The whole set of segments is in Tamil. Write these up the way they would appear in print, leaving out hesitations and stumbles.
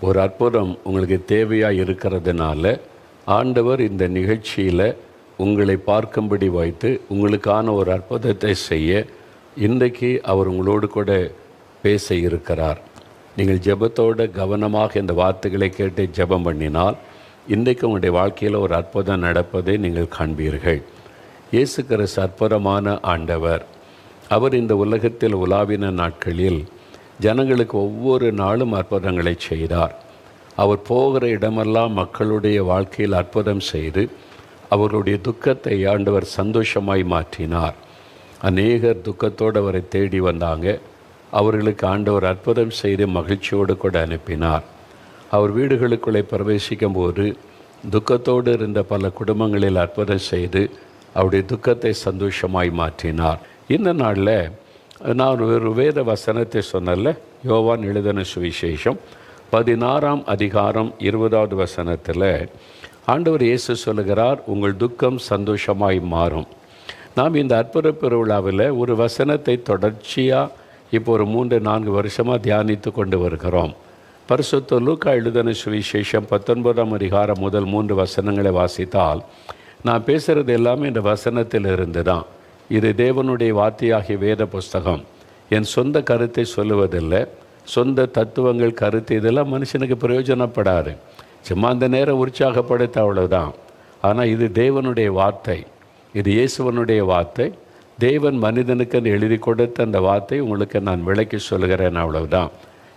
ஒரு அற்புதம் உங்களுக்கு தேவையாக இருக்கிறதுனால ஆண்டவர் இந்த நிகழ்ச்சியில் உங்களை பார்க்கும்படி வைத்து உங்களுக்கான ஒரு அற்புதத்தை செய்ய இன்றைக்கு அவர் உங்களோடு கூட பேச இருக்கிறார். நீங்கள் ஜெபத்தோடு கவனமாக இந்த வார்த்தைகளை கேட்டு ஜெபம் பண்ணினால் இன்றைக்கு உங்களுடைய வாழ்க்கையில் ஒரு அற்புதம் நடப்பதை நீங்கள் காண்பீர்கள். இயேசு கிறிஸ்து அற்புதமான ஆண்டவர். அவர் இந்த உலகத்தில் உலாவின நாட்களில் ஜனங்களுக்கு ஒவ்வொரு நாளும் அற்புதங்களை செய்தார். அவர் போகிற இடமெல்லாம் மக்களுடைய வாழ்க்கையில் அற்புதம் செய்து அவருடைய துக்கத்தை ஆண்டவர் சந்தோஷமாய் மாற்றினார். அநேகர் துக்கத்தோடு அவரை தேடி வந்தாங்க. அவர்களுக்கு ஆண்டவர் அற்புதம் செய்து மகிழ்ச்சியோடு கூட அனுப்பினார். அவர் வீடுகளுக்குள்ளே பிரவேசிக்கும் போது துக்கத்தோடு இருந்த பல குடும்பங்களில் அற்புதம் செய்து அவருடைய துக்கத்தை சந்தோஷமாய் மாற்றினார். இந்த நாளில் நான் ஒரு வேத வசனத்தை சொன்னல, யோவான் எழுதின சுவிசேஷம் 16ஆம் அதிகாரம் 20வது வசனத்தில் ஆண்டவர் இயேசு சொல்லுகிறார், உங்கள் துக்கம் சந்தோஷமாய் மாறும். நாம் இந்த அற்புத பெருவிழாவில் ஒரு வசனத்தை தொடர்ச்சியாக இப்போ ஒரு 3-4 வருஷமாக தியானித்து கொண்டு வருகிறோம். பரிசுத்த லூக்கா எழுதின சுவிசேஷம் 19ஆம் அதிகாரம் முதல் 3 வசனங்களை வாசித்தால் நான் பேசுகிறது எல்லாமே இந்த வசனத்தில் இருந்து தான். இது தேவனுடைய வார்த்தையாகிய வேத புஸ்தகம். என் சொந்த கருத்தை சொல்லுவதில்லை, சொந்த தத்துவங்கள் கருத்து இதெல்லாம் மனுஷனுக்கு பிரயோஜனப்படாது. சும்மா அந்த நேரம் உற்சாகப்படுத்த அவ்வளவுதான். ஆனால் இது தேவனுடைய வார்த்தை, இது இயேசுவனுடைய வார்த்தை. தேவன் மனிதனுக்கு எழுதி கொடுத்த அந்த வார்த்தை உங்களுக்கு நான் விளக்கி சொல்கிறேன், அவ்வளவுதான்.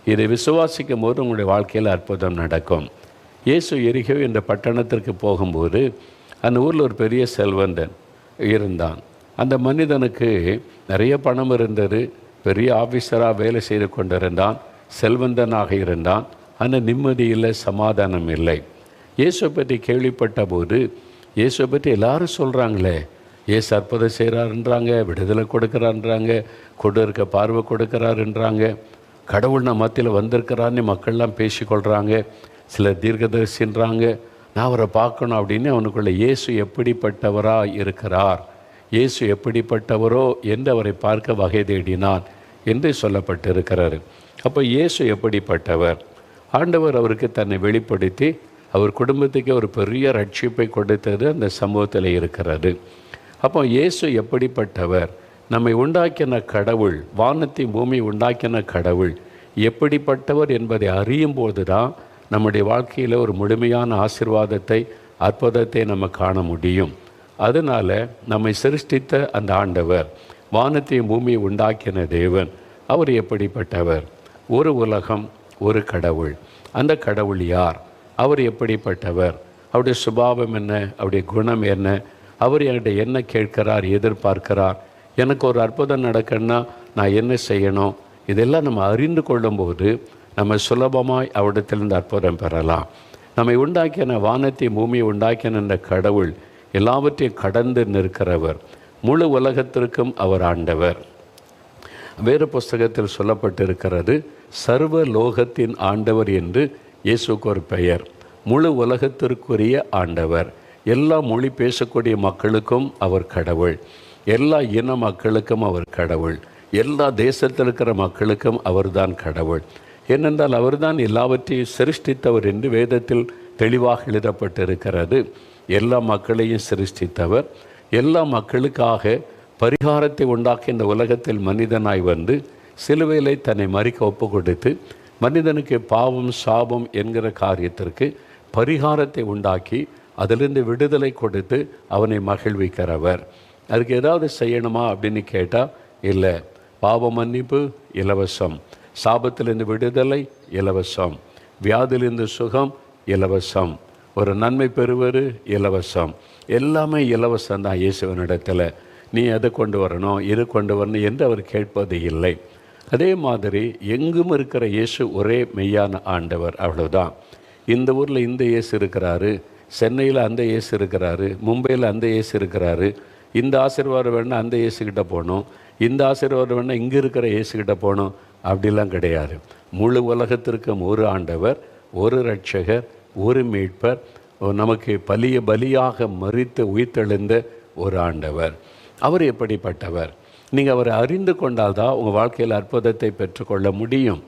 இதை விசுவாசிக்கும் போது உங்களுடைய வாழ்க்கையில் அற்புதம் நடக்கும். இயேசு எரிகோ என்ற பட்டணத்திற்கு போகும்போது அந்த ஊரில் ஒரு பெரிய செல்வந்தன் இருந்தான். அந்த மனிதனுக்கு நிறைய பணம் இருந்தது, பெரிய ஆஃபீஸராக வேலை செய்து கொண்டிருந்தான், செல்வந்தனாக இருந்தான். ஆனால் நிம்மதி இல்லை, சமாதானம் இல்லை. இயேசுவை பற்றி கேள்விப்பட்ட போது இயேசுவை பற்றி எல்லாரும் சொல்கிறாங்களே, இயேசு அற்புதம் செய்கிறாருன்றாங்க, விடுதலை கொடுக்குறான்றாங்க, கொண்டு இருக்க பார்வை கொடுக்குறாருன்றாங்க, கடவுள் நம்ம மத்தியில் வந்திருக்கிறான்னு மக்கள்லாம் பேசிக்கொள்கிறாங்க, சிலர் தீர்க்கதரிசின்றாங்க. நான் அவரை பார்க்கணும் அப்படின்னு அவனுக்குள்ள இயேசு எப்படிப்பட்டவராக இருக்கிறார், இயேசு எப்படிப்பட்டவரோ என்று அவரை பார்க்க வகை தேடினான் என்று சொல்லப்பட்டிருக்கிறார். அப்போ இயேசு எப்படிப்பட்டவர்? ஆண்டவர் அவருக்கு தன்னை வெளிப்படுத்தி அவர் குடும்பத்துக்கு ஒரு பெரிய ரட்சிப்பை கொடுத்தது அந்த சம்பவத்தில் இருக்கிறது. அப்போ இயேசு எப்படிப்பட்டவர்? நம்மை உண்டாக்கின கடவுள், வானத்தை பூமி உண்டாக்கின கடவுள் எப்படிப்பட்டவர் என்பதை அறியும் போது தான் நம்முடைய வாழ்க்கையில் ஒரு முழுமையான ஆசீர்வாதத்தை, அற்புதத்தை நம்ம காண முடியும். அதனால் நம்மை சிருஷ்டித்த அந்த ஆண்டவர், வானத்தையும் பூமியை உண்டாக்கின தேவன், அவர் எப்படிப்பட்டவர்? ஒரு உலகம், ஒரு கடவுள். அந்த கடவுள் யார்? அவர் எப்படிப்பட்டவர்? அவருடைய சுபாவம் என்ன? அவருடைய குணம் என்ன? அவர் என்கிட்ட என்ன கேட்கிறார், எதிர்பார்க்கிறார்? எனக்கு ஒரு அற்புதம் நடக்கணும்னா நான் என்ன செய்யணும்? இதெல்லாம் நம்ம அறிந்து கொள்ளும்போது நம்ம சுலபமாய் அவரிடத்திலிருந்து அற்புதம் பெறலாம். நம்மை உண்டாக்கின வானத்தையும் பூமியை உண்டாக்கின அந்த கடவுள் எல்லாவற்றையும் கடந்து நிற்கிறவர். முழு உலகத்திற்கும் அவர் ஆண்டவர். வேறு புஸ்தகத்தில் சொல்லப்பட்டிருக்கிறது, சர்வ லோகத்தின் ஆண்டவர் என்று இயேசுக்கு ஒரு பெயர். முழு உலகத்திற்குரிய ஆண்டவர். எல்லா மொழி பேசக்கூடிய மக்களுக்கும் அவர் கடவுள், எல்லா இன மக்களுக்கும் அவர் கடவுள், எல்லா தேசத்தில் இருக்கிற மக்களுக்கும் அவர்தான் கடவுள். ஏனென்றால் அவர்தான் எல்லாவற்றையும் சிருஷ்டித்தவர் என்று வேதத்தில் தெளிவாக எழுதப்பட்டிருக்கிறது. எல்லா மக்களையும் சிருஷ்டித்தவர், எல்லா மக்களுக்காக பரிகாரத்தை உண்டாக்கி இந்த உலகத்தில் மனிதனாய் வந்து சிலுவையிலே தன்னை மறிக்க ஒப்பு கொடுத்து மனிதனுக்கு பாவம் சாபம் என்கிற காரியத்திற்கு பரிகாரத்தை உண்டாக்கி அதிலிருந்து விடுதலை கொடுத்து அவனை மகிழ்விக்கிறவர். அதுக்கு ஏதாவது செய்யணுமா அப்படின்னு கேட்டால் இல்லை. பாவ மன்னிப்பு இலவசம், சாபத்திலிருந்து விடுதலை இலவசம், வியாதிலிருந்து சுகம் இலவசம், ஒரு நன்மை பெறுவது இலவசம், எல்லாமே இலவசம் தான் இயேசுவனிடத்தில். நீ எதை கொண்டு வரணும், இது கொண்டு வரணும் என்று அவர் கேட்பது இல்லை. அதே மாதிரி எங்கும் இருக்கிற இயேசு ஒரே மெய்யான ஆண்டவர், அவ்வளவுதான். இந்த ஊரில் இந்த இயேசு இருக்கிறாரு, சென்னையில் அந்த இயேசு இருக்கிறாரு, மும்பையில் அந்த இயேசு இருக்கிறாரு. இந்த ஆசீர்வாதம் வேணால் அந்த இயேசுக்கிட்ட போகணும், இந்த ஆசீர்வாதம் வேணால் இங்கே இருக்கிற இயேசுக்கிட்ட போகணும், அப்படிலாம் கிடையாது. முழு உலகத்திற்கும் ஒரு ஆண்டவர், ஒரு இரட்சகர், ஒரு மீட்பர், நமக்கு பலியாக மரித்து உயிர்த்தெழுந்த ஒரு ஆண்டவர். அவர் எப்படிப்பட்டவர்? நீங்கள் அவரை அறிந்து கொண்டால் தான் உங்கள் வாழ்க்கையில் அற்புதத்தை பெற்றுக்கொள்ள முடியும்.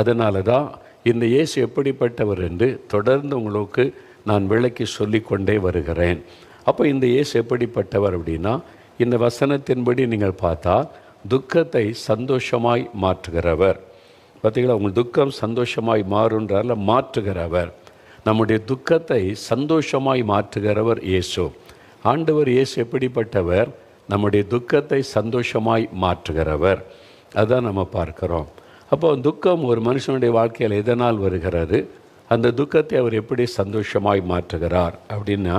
அதனால தான் இந்த இயேசு எப்படிப்பட்டவர் என்று தொடர்ந்து உங்களுக்கு நான் விளக்கி சொல்லிக்கொண்டே வருகிறேன். அப்போ இந்த இயேசு எப்படிப்பட்டவர் அப்படின்னா, இந்த வசனத்தின்படி நீங்கள் பார்த்தா துக்கத்தை சந்தோஷமாய் மாற்றுகிறவர். பார்த்தீங்களா, உங்கள் துக்கம் சந்தோஷமாய் மாறுன்றால மாற்றுகிறவர். நம்முடைய துக்கத்தை சந்தோஷமாய் மாற்றுகிறவர் இயேசு. ஆண்டவர் இயேசு எப்படிப்பட்டவர்? நம்முடைய துக்கத்தை சந்தோஷமாய் மாற்றுகிறவர். அதுதான் நம்ம பார்க்குறோம். அப்போ துக்கம் ஒரு மனுஷனுடைய வாழ்க்கையில் எதனால் வருகிறது? அந்த துக்கத்தை அவர் எப்படி சந்தோஷமாய் மாற்றுகிறார் அப்படின்னா,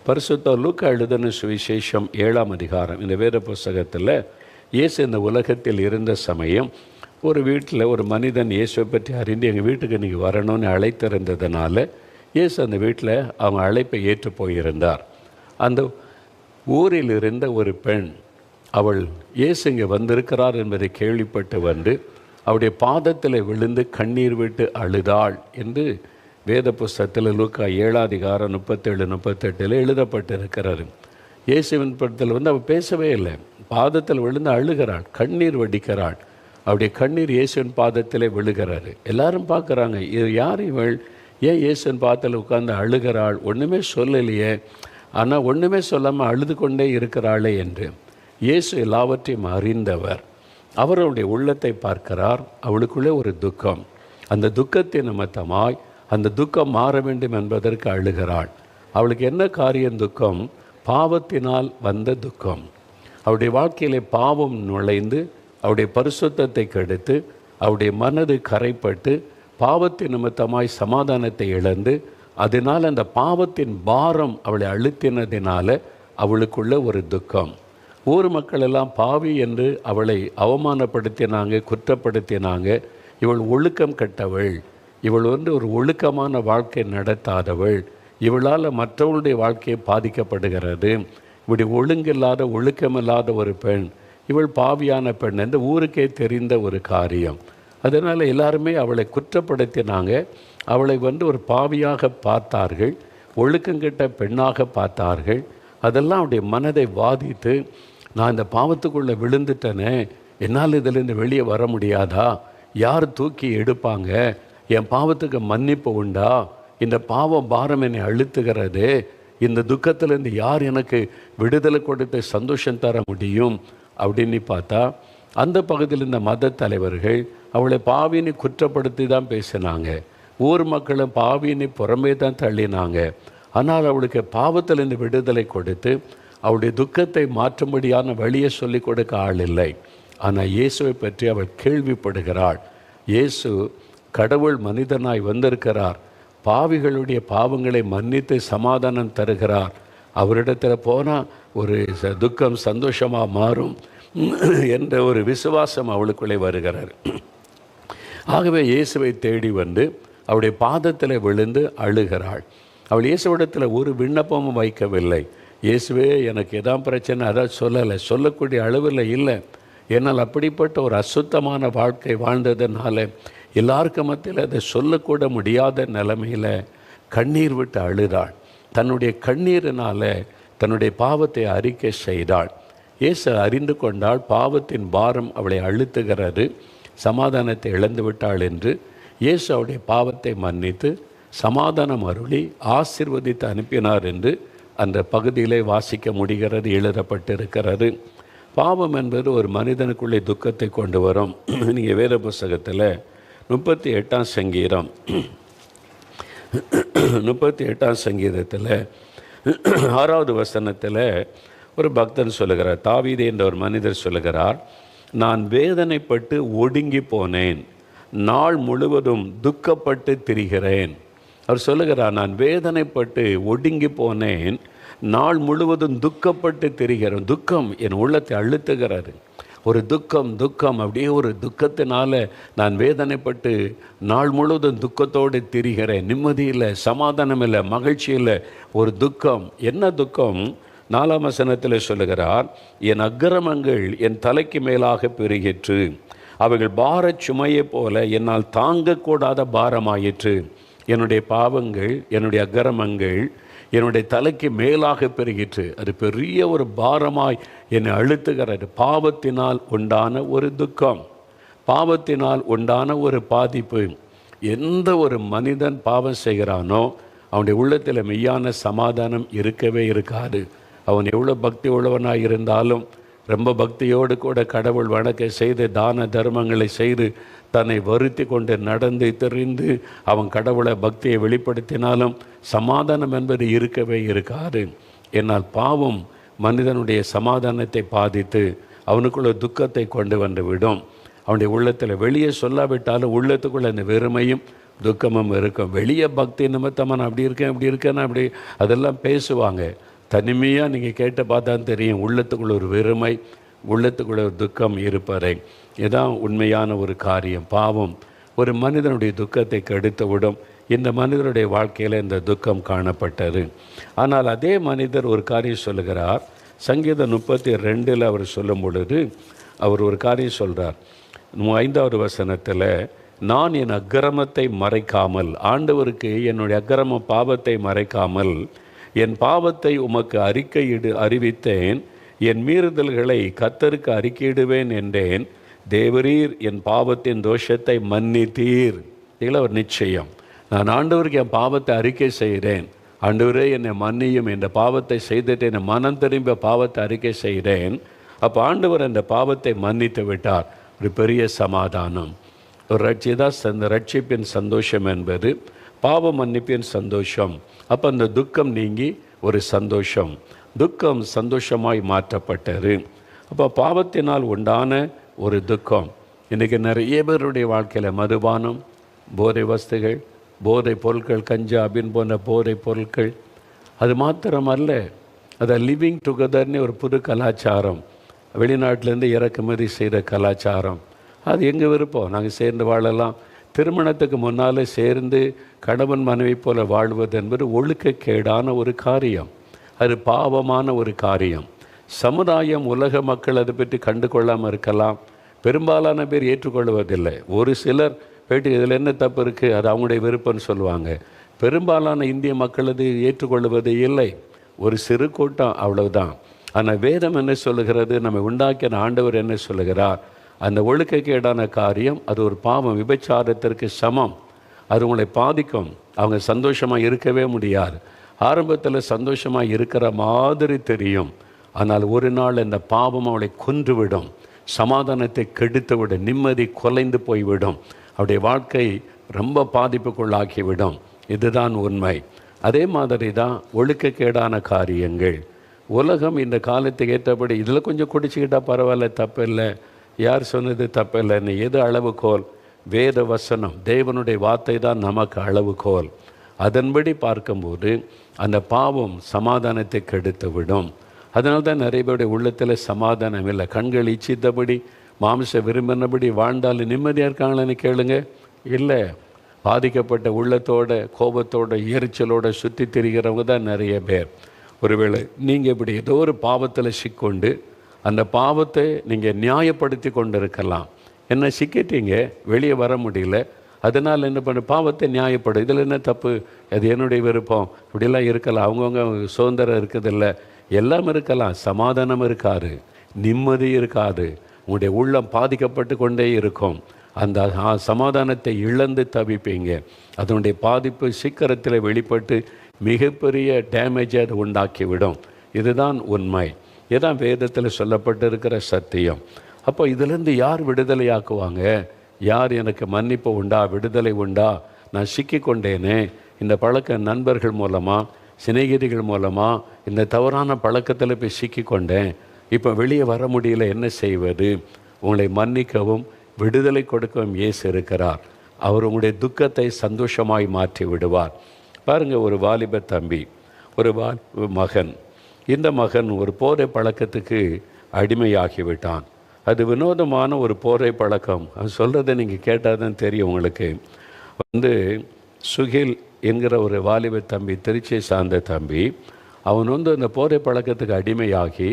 பரிசுத்த லூக்கா எழுதின சுவிசேஷம் 7ஆம் அதிகாரம் இந்த வேத புஸ்தகத்தில் இயேசு இந்த உலகத்தில் இருந்த சமயம் ஒரு வீட்டில் ஒரு மனிதன் இயேசுவை பற்றி அறிந்து எங்கள் வீட்டுக்கு நீங்கள் வரணும்னு அழைத்திருந்ததுனால இயேசு அந்த வீட்டில் அவங்க அழைப்பை ஏற்று போயிருந்தார். அந்த ஊரில் இருந்த ஒரு பெண், அவள் இயேசு இங்கே வந்திருக்கிறார் என்பதை கேள்விப்பட்டு வந்து அவருடைய பாதத்தில் விழுந்து கண்ணீர் விட்டு அழுதாள் என்று வேத புஸ்தகத்தில் லூக்கா 7ஆம் அதிகாரம் 37-38 எழுதப்பட்டிருக்கிறாரு. இயேசுவின் படத்தில் அவள் பேசவே இல்லை, பாதத்தில் விழுந்து அழுகிறாள், கண்ணீர் வடிக்கிறாள். அவருடைய கண்ணீர் இயேசுவின் பாதத்தில் விழுகிறாரு. எல்லாரும் பார்க்குறாங்க, இது யார் இவள்? ஏன் இயேசுவின் பாதத்தில் உட்கார்ந்து அழுகிறாள்? ஒன்றுமே சொல்லலையே, ஆனால் ஒன்றுமே சொல்லாமல் அழுது கொண்டே இருக்கிறாளே என்று. இயேசு எல்லாவற்றையும் அறிந்தவர். அவருடைய உள்ளத்தை பார்க்கிறார். அவளுக்குள்ளே ஒரு துக்கம். அந்த துக்கத்தின் நிமித்தமாய் அந்த துக்கம் மாற வேண்டும் என்பதற்கு அழுகிறாள். அவளுக்கு என்ன காரியம் துக்கம்? பாவத்தினால் வந்த துக்கம். அவருடைய வாழ்க்கையிலே பாவம் நுழைந்து அவருடைய பரிசுத்தத்தை கெடுத்து அவருடைய மனது கரைப்பட்டு பாவத்தின் நிமித்தமாய் சமாதானத்தை இழந்து அதனால் அந்த பாவத்தின் பாரம் அவளை அழுத்தினதினால அவளுக்குள்ள ஒரு துக்கம். ஊர் மக்கள் எல்லாம் பாவி என்று அவளை அவமானப்படுத்தினாங்க, குற்றப்படுத்தினாங்க. இவள் ஒழுக்கம் கெட்டவள், இவள் ஒரு ஒழுக்கமான வாழ்க்கை நடத்தாதவள், இவளால் மற்றவளுடைய வாழ்க்கையை பாதிக்கப்படுகிறது, இப்படி ஒழுங்கில்லாத ஒழுக்கமில்லாத ஒரு பெண், இவள் பாவியான பெண் என்று ஊருக்கே தெரிந்த ஒரு காரியம். அதனால் எல்லாருமே அவளை குற்றப்படுத்தினாங்க. அவளை ஒரு பாவியாக பார்த்தார்கள், ஒழுக்கங்கிட்ட பெண்ணாக பார்த்தார்கள். அதெல்லாம் அவருடைய மனதை வாதித்து, நான் இந்த பாவத்துக்குள்ளே விழுந்துட்டேனே, என்னால் இதிலிருந்து வெளியே வர முடியாதா? யார் தூக்கி எடுப்பாங்க? என் பாவத்துக்கு மன்னிப்பு உண்டா? இந்த பாவம் பாரம் என்னை அழுத்துகிறது. இந்த துக்கத்திலேருந்து யார் எனக்கு விடுதலை கொடுத்து சந்தோஷம் தர முடியும் அப்படின்னு பார்த்தா, அந்த பகுதியில் இந்த மத தலைவர்கள் அவளை பாவினை குற்றப்படுத்தி தான் பேசினாங்க. ஊர் மக்களும் பாவினை புறமே தான் தள்ளினாங்க. ஆனால் அவளுக்கு பாவத்திலிருந்து விடுதலை கொடுத்து அவளுடைய துக்கத்தை மாற்றும்படியான வழியை சொல்லிக் கொடுக்க ஆள் இல்லை. ஆனால் இயேசுவை பற்றி அவள் கேள்விப்படுகிறாள். இயேசு கடவுள் மனிதனாய் வந்திருக்கிறார், பாவிகளுடைய பாவங்களை மன்னித்து சமாதானம் தருகிறார். அவரிடத்தில் போனால் ஒரு துக்கம் சந்தோஷமாக மாறும் என்ற ஒரு விசுவாசம் அவளுக்குள்ளே வருகிறார். ஆகவே இயேசுவை தேடி வந்து அவருடைய பாதத்தில் விழுந்து அழுகிறாள். அவள் இயேசுவிடத்தில் ஒரு விண்ணப்பமும் வைக்கவில்லை. இயேசுவே எனக்கு எதான் பிரச்சனை அதான் சொல்லலை, சொல்லக்கூடிய அளவில் இல்லை. ஏன்னால் அப்படிப்பட்ட ஒரு அசுத்தமான வாழ்க்கை வாழ்ந்ததுனால எல்லாருக்கும் மத்தியில் அதை சொல்லக்கூட முடியாத நிலைமையில் கண்ணீர் விட்டு அழுதாள். தன்னுடைய கண்ணீரினால் தன்னுடைய பாவத்தை அறிக்கை செய்தாள். இயேசு அறிந்து கொண்டால் பாவத்தின் பாரம் அவளை அழுத்துகிறது, சமாதானத்தை இழந்து விட்டாள் என்று இயேசு அவருடைய பாவத்தை மன்னித்து சமாதானம் அருளி ஆசீர்வதித்து அனுப்பினார் என்று அந்த பகுதியிலே வாசிக்க முடிகிறது, எழுதப்பட்டிருக்கிறது. பாவம் என்பது ஒரு மனிதனுக்குள்ளே துக்கத்தை கொண்டு வரும். நீங்கள் வேத புஸ்தகத்தில் 38ஆம் சங்கீதம் 38ஆம் சங்கீதத்தில் 6வது வசனத்தில் ஒரு பக்தன் சொல்லுகிறார், தாவீது என்ற ஒரு மனிதர் சொல்லுகிறார், நான் வேதனைப்பட்டு ஒடுங்கி போனேன், நாள் முழுவதும் துக்கப்பட்டு திரிகிறேன். அவர் சொல்லுகிறார், நான் வேதனைப்பட்டு ஒடுங்கி போனேன், நாள் முழுவதும் துக்கப்பட்டு திரிகிறேன். துக்கம் என் உள்ளத்தை அழுத்துகிறது. ஒரு துக்கம் அப்படியே ஒரு துக்கத்தினால நான் வேதனைப்பட்டு நாள் முழுவதும் துக்கத்தோடு திரிகிறேன். நிம்மதி இல்லை, சமாதானம் இல்லை, மகிழ்ச்சி இல்லை, ஒரு துக்கம். என்ன துக்கம்? 4ஆம் வசனத்தில் சொல்லுகிறார், என் அக்கிரமங்கள் என் தலைக்கு மேலாக பெருகிற்று, அவைகள் பாரச் சுமையை போல என்னால் தாங்கக்கூடாத பாரமாயிற்று. என்னுடைய பாவங்கள், என்னுடைய அக்கிரமங்கள் என்னுடைய தலைக்கு மேலாக பெருகிற்று. அது பெரிய ஒரு பாரமாய் என்னை அழுத்துகிறது. பாவத்தினால் உண்டான ஒரு துக்கம், பாவத்தினால் உண்டான ஒரு பாதிப்பு. எந்த ஒரு மனிதன் பாவம் செய்கிறானோ அவனுடைய உள்ளத்தில் மெய்யான சமாதானம் இருக்கவே இருக்காது. அவன் எவ்வளோ பக்தி உள்ளவனாக இருந்தாலும், ரொம்ப பக்தியோடு கூட கடவுள் வணக்க செய்து தான தர்மங்களை செய்து தன்னை வருத்தி கொண்டு நடந்து தெரிந்து அவன் கடவுளை பக்தியை வெளிப்படுத்தினாலும் சமாதானம் என்பது இருக்கவே இருக்காது. என்னால் பாவம் மனிதனுடைய சமாதானத்தை பாதித்து அவனுக்குள்ள துக்கத்தை கொண்டு வந்து விடும். அவனுடைய உள்ளத்தில் வெளியே சொல்லாவிட்டாலும் உள்ளத்துக்குள்ள அந்த வெறுமையும் துக்கமும் இருக்கும். வெளியே பக்தி நிமித்தமாக நான் அப்படி இருக்கேன் அப்படி அதெல்லாம் பேசுவாங்க. தனிமையாக நீங்கள் கேட்டு பார்த்தா தெரியும், உள்ளத்துக்குள்ள ஒரு வெறுமை, உள்ளத்துக்குள்ள ஒரு துக்கம் இருப்பதை. இதுதான் உண்மையான ஒரு காரியம். பாவம் ஒரு மனிதனுடைய துக்கத்தை கெடுத்து விடும். இந்த மனிதனுடைய வாழ்க்கையில் இந்த துக்கம் காணப்பட்டது. ஆனால் அதே மனிதர் ஒரு காரியம் சொல்லுகிறார். சங்கீதம் 32 அவர் சொல்லும் பொழுது அவர் ஒரு காரியம் சொல்கிறார். 5வது வசனத்தில், நான் என் அக்கிரமத்தை மறைக்காமல், ஆண்டவருக்கு என்னுடைய அக்கிரம பாவத்தை மறைக்காமல் என் பாவத்தை உமக்கு அறிவித்தேன், என் மீறுதல்களை கர்த்தருக்கு அறிக்கையிடுவேன் என்றேன். தேவரீர் என் பாவத்தின் தோஷத்தை மன்னித்தீர். இதில் ஒரு நிச்சயம், நான் ஆண்டவருக்கு என் பாவத்தை அறிக்கை செய்கிறேன், ஆண்டவரே என்னை மன்னியும், இந்த பாவத்தை செய்துட்டு என்னை மனம் திரும்ப பாவத்தை அறிக்கை செய்கிறேன். அப்போ ஆண்டவர் அந்த பாவத்தை மன்னித்து விட்டார். ஒரு பெரிய சமாதானம். ஒரு அந்த ரட்சிப்பின் சந்தோஷம் என்பது பாவ மன்னிப்பின் சந்தோஷம். அப்போ அந்த துக்கம் நீங்கி ஒரு சந்தோஷம், துக்கம் சந்தோஷமாய் மாற்றப்பட்டது. அப்போ பாவத்தினால் உண்டான ஒரு துக்கம். இன்றைக்கி நிறைய பேருடைய வாழ்க்கையில் மதுபானம், போதை வஸ்துகள், போதை பொருட்கள், கஞ்சா அபின் போன்ற போதை பொருட்கள். அது மாத்திரமல்ல, அதை லிவிங் டுகெதர்னு ஒரு புது கலாச்சாரம், வெளிநாட்டிலேருந்து இறக்குமதி செய்த கலாச்சாரம். அது எங்கள் விருப்பம், நாங்கள் சேர்ந்து வாழலாம். திருமணத்துக்கு முன்னால் சேர்ந்து கணவன் மனைவி போல வாழ்வது என்பது ஒழுக்கக்கேடான ஒரு காரியம், அது பாவமான ஒரு காரியம். சமுதாயம், உலக மக்கள் அதை பற்றி கண்டு கொள்ளாமல் இருக்கலாம். பெரும்பாலான பேர் ஏற்றுக்கொள்வதில்லை. ஒரு சிலர் போய்ட்டு இதில் என்ன தப்பு இருக்குது, அது அவங்களுடைய விருப்பம்னு சொல்லுவாங்க. பெரும்பாலான இந்திய மக்கள் அது ஏற்றுக்கொள்வது இல்லை, ஒரு சிறு கூட்டம், அவ்வளவுதான். ஆனால் வேதம் என்ன சொல்லுகிறது, நம்ம உண்டாக்கின ஆண்டவர் என்ன சொல்லுகிறார், அந்த ஒழுக்கக்கேடான காரியம் அது ஒரு பாவம், விபச்சாரத்திற்கு சமம். அது உங்களை பாதிக்கும். அவங்க சந்தோஷமாக இருக்கவே முடியாது. ஆரம்பத்தில் சந்தோஷமாக இருக்கிற மாதிரி தெரியும், ஆனால் ஒரு நாள் இந்த பாவம் அவளை கொன்றுவிடும், சமாதானத்தை கெடுத்துவிடும், நிம்மதி குலைந்து போய்விடும், அவருடைய வாழ்க்கை ரொம்ப பாதிப்புக்குள்ளாக்கிவிடும். இதுதான் உண்மை. அதே மாதிரி தான் ஒழுக்கக்கேடான காரியங்கள். உலகம் இந்த காலத்துக்கு ஏற்றபடி இதில் கொஞ்சம் குடிச்சிக்கிட்டால் பரவாயில்ல, தப்பில்லை, யார் சொன்னது தப்பில்லைன்னு. எது அளவுகோல்? வேத வசனம், தேவனுடைய வார்த்தை தான் நமக்கு அளவுகோல். அதன்படி பார்க்கும்போது அந்த பாவம் சமாதானத்தை கெடுத்து விடும். அதனால தான் நிறைய பேருடைய உள்ளத்தில் சமாதானம் இல்லை. கண்கள் இச்சித்தபடி, மாம்ச விரும்பினபடி வாழ்ந்தாலும் நிம்மதியாக இருக்காங்களேன்னு கேளுங்க, இல்லை. பாதிக்கப்பட்ட உள்ளத்தோட, கோபத்தோட, எரிச்சலோடு சுற்றி திரிகிறவங்க தான் நிறைய பேர். ஒருவேளை நீங்கள் இப்படி ஏதோ ஒரு பாவத்தில் சிக்கொண்டு அந்த பாவத்தை நீங்கள் நியாயப்படுத்தி கொண்டு இருக்கலாம். என்ன சிக்கிட்டீங்க, வெளியே வர முடியல, அதனால் என்ன பண்ண, பாவத்தை நியாயப்படும். இதில் என்ன தப்பு, அது என்னுடைய விருப்பம், இப்படிலாம் இருக்கலாம், அவங்கவுங்க சுதந்திரம் இருக்குதில்ல, எல்லாம் இருக்கலாம். சமாதானம் இருக்காது, நிம்மதி இருக்காது, உங்களுடைய உள்ளம் பாதிக்கப்பட்டு கொண்டே இருக்கும். அந்த சமாதானத்தை இழந்து தவிப்பீங்க. அதனுடைய பாதிப்பு சீக்கிரத்தில் வெளிப்பட்டு மிகப்பெரிய டேமேஜை அது உண்டாக்கிவிடும். இதுதான் உண்மை. இதுதான் வேதத்தில் சொல்லப்பட்டிருக்கிற சத்தியம். அப்போ இதிலேருந்து யார் விடுதலையாக்குவாங்க? யார் எனக்கு மன்னிப்பு உண்டா, விடுதலை உண்டா? நான் சிக்கிக்கொண்டேனே, இந்த பழக்க நண்பர்கள் மூலமாக, சிநேகிதிகள் மூலமாக இந்த தவறான பழக்கத்தில் போய் சிக்கிக்கொண்டேன், இப்போ வெளியே வர முடியல, என்ன செய்வது? உங்களை மன்னிக்கவும் விடுதலை கொடுக்கவும் இயேசு இருக்கிறார். அவர் உங்களுடைய துக்கத்தை சந்தோஷமாய் மாற்றி விடுவார். பாருங்கள், ஒரு வாலிப தம்பி, ஒரு மகன். இந்த மகன் ஒரு போதை பழக்கத்துக்கு அடிமையாகிவிட்டான். அது வினோதமான ஒரு போதை பழக்கம். அது சொல்கிறத நீங்கள் கேட்டால் தான் தெரியும் உங்களுக்கு. சுகில் என்கிற ஒரு வாலிப தம்பி, திருச்சியை சார்ந்த தம்பி, அவன் அந்த போதை பழக்கத்துக்கு அடிமையாகி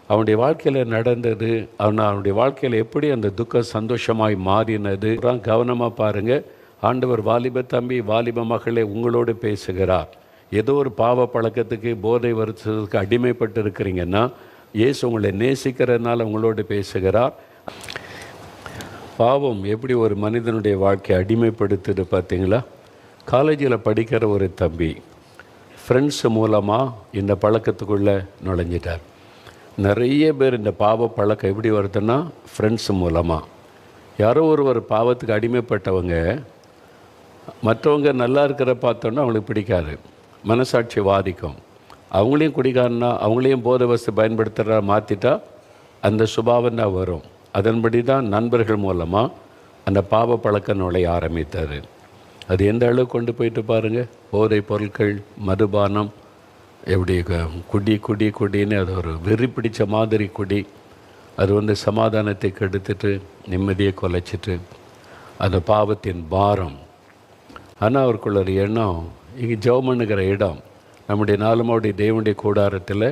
அவனுடைய வாழ்க்கையில் நடந்தது, அவனுடைய வாழ்க்கையில் எப்படி அந்த துக்கம் சந்தோஷமாய் மாறினது கவனமாக பாருங்கள். ஆண்டவர் வாலிப தம்பி, வாலிப மகளே உங்களோடு பேசுகிறார். ஏதோ ஒரு பாவ பழக்கத்துக்கு, போதை வருத்தத்துக்கு அடிமைப்பட்டு இருக்கிறீங்கன்னா, இயேசு உங்களை நேசிக்கிறதுனால உங்களோடு பேசுகிறார். பாவம் எப்படி ஒரு மனிதனுடைய வாழ்க்கையை அடிமைப்படுத்துது பார்த்தீங்களா? காலேஜில் படிக்கிற ஒரு தம்பி ஃப்ரெண்ட்ஸு மூலமாக இந்த பழக்கத்துக்குள்ளே நுழைஞ்சிட்டார். நிறைய பேர் இந்த பாவ பழக்கம் எப்படி வருதுன்னா ஃப்ரெண்ட்ஸு மூலமாக. யாரோ ஒருவர் பாவத்துக்கு அடிமைப்பட்டவங்க மற்றவங்க நல்லா இருக்கிற பார்த்தோன்னா அவங்களுக்கு பிடிக்காது, மனசாட்சி வாதிக்கும். அவங்களையும் குடிக்காரனா அவங்களையும் போதை வசதி பயன்படுத்துகிறா மாற்றிட்டா அந்த சுபாவம் தான் வரும். அதன்படி தான் நண்பர்கள் மூலமாக அந்த பாவ பழக்கம் நுழைய ஆரம்பித்தார். அது எந்த அளவுக்கு கொண்டு போயிட்டு பாருங்கள். போதை பொருட்கள், மதுபானம், எப்படி குடி குடி குடின்னு அது ஒரு வெறி பிடிச்ச மாதிரி குடி. அது சமாதானத்தை கெடுத்துட்டு நிம்மதியை குலைச்சிட்டு அந்த பாவத்தின் பாரம். ஆனால் அவருக்குள்ள ஒரு எண்ணம், இங்கே ஜெபம் பண்ணுகிற இடம் நம்முடைய நாலுமாவுடைய தேவனுடைய கூடாரத்தில்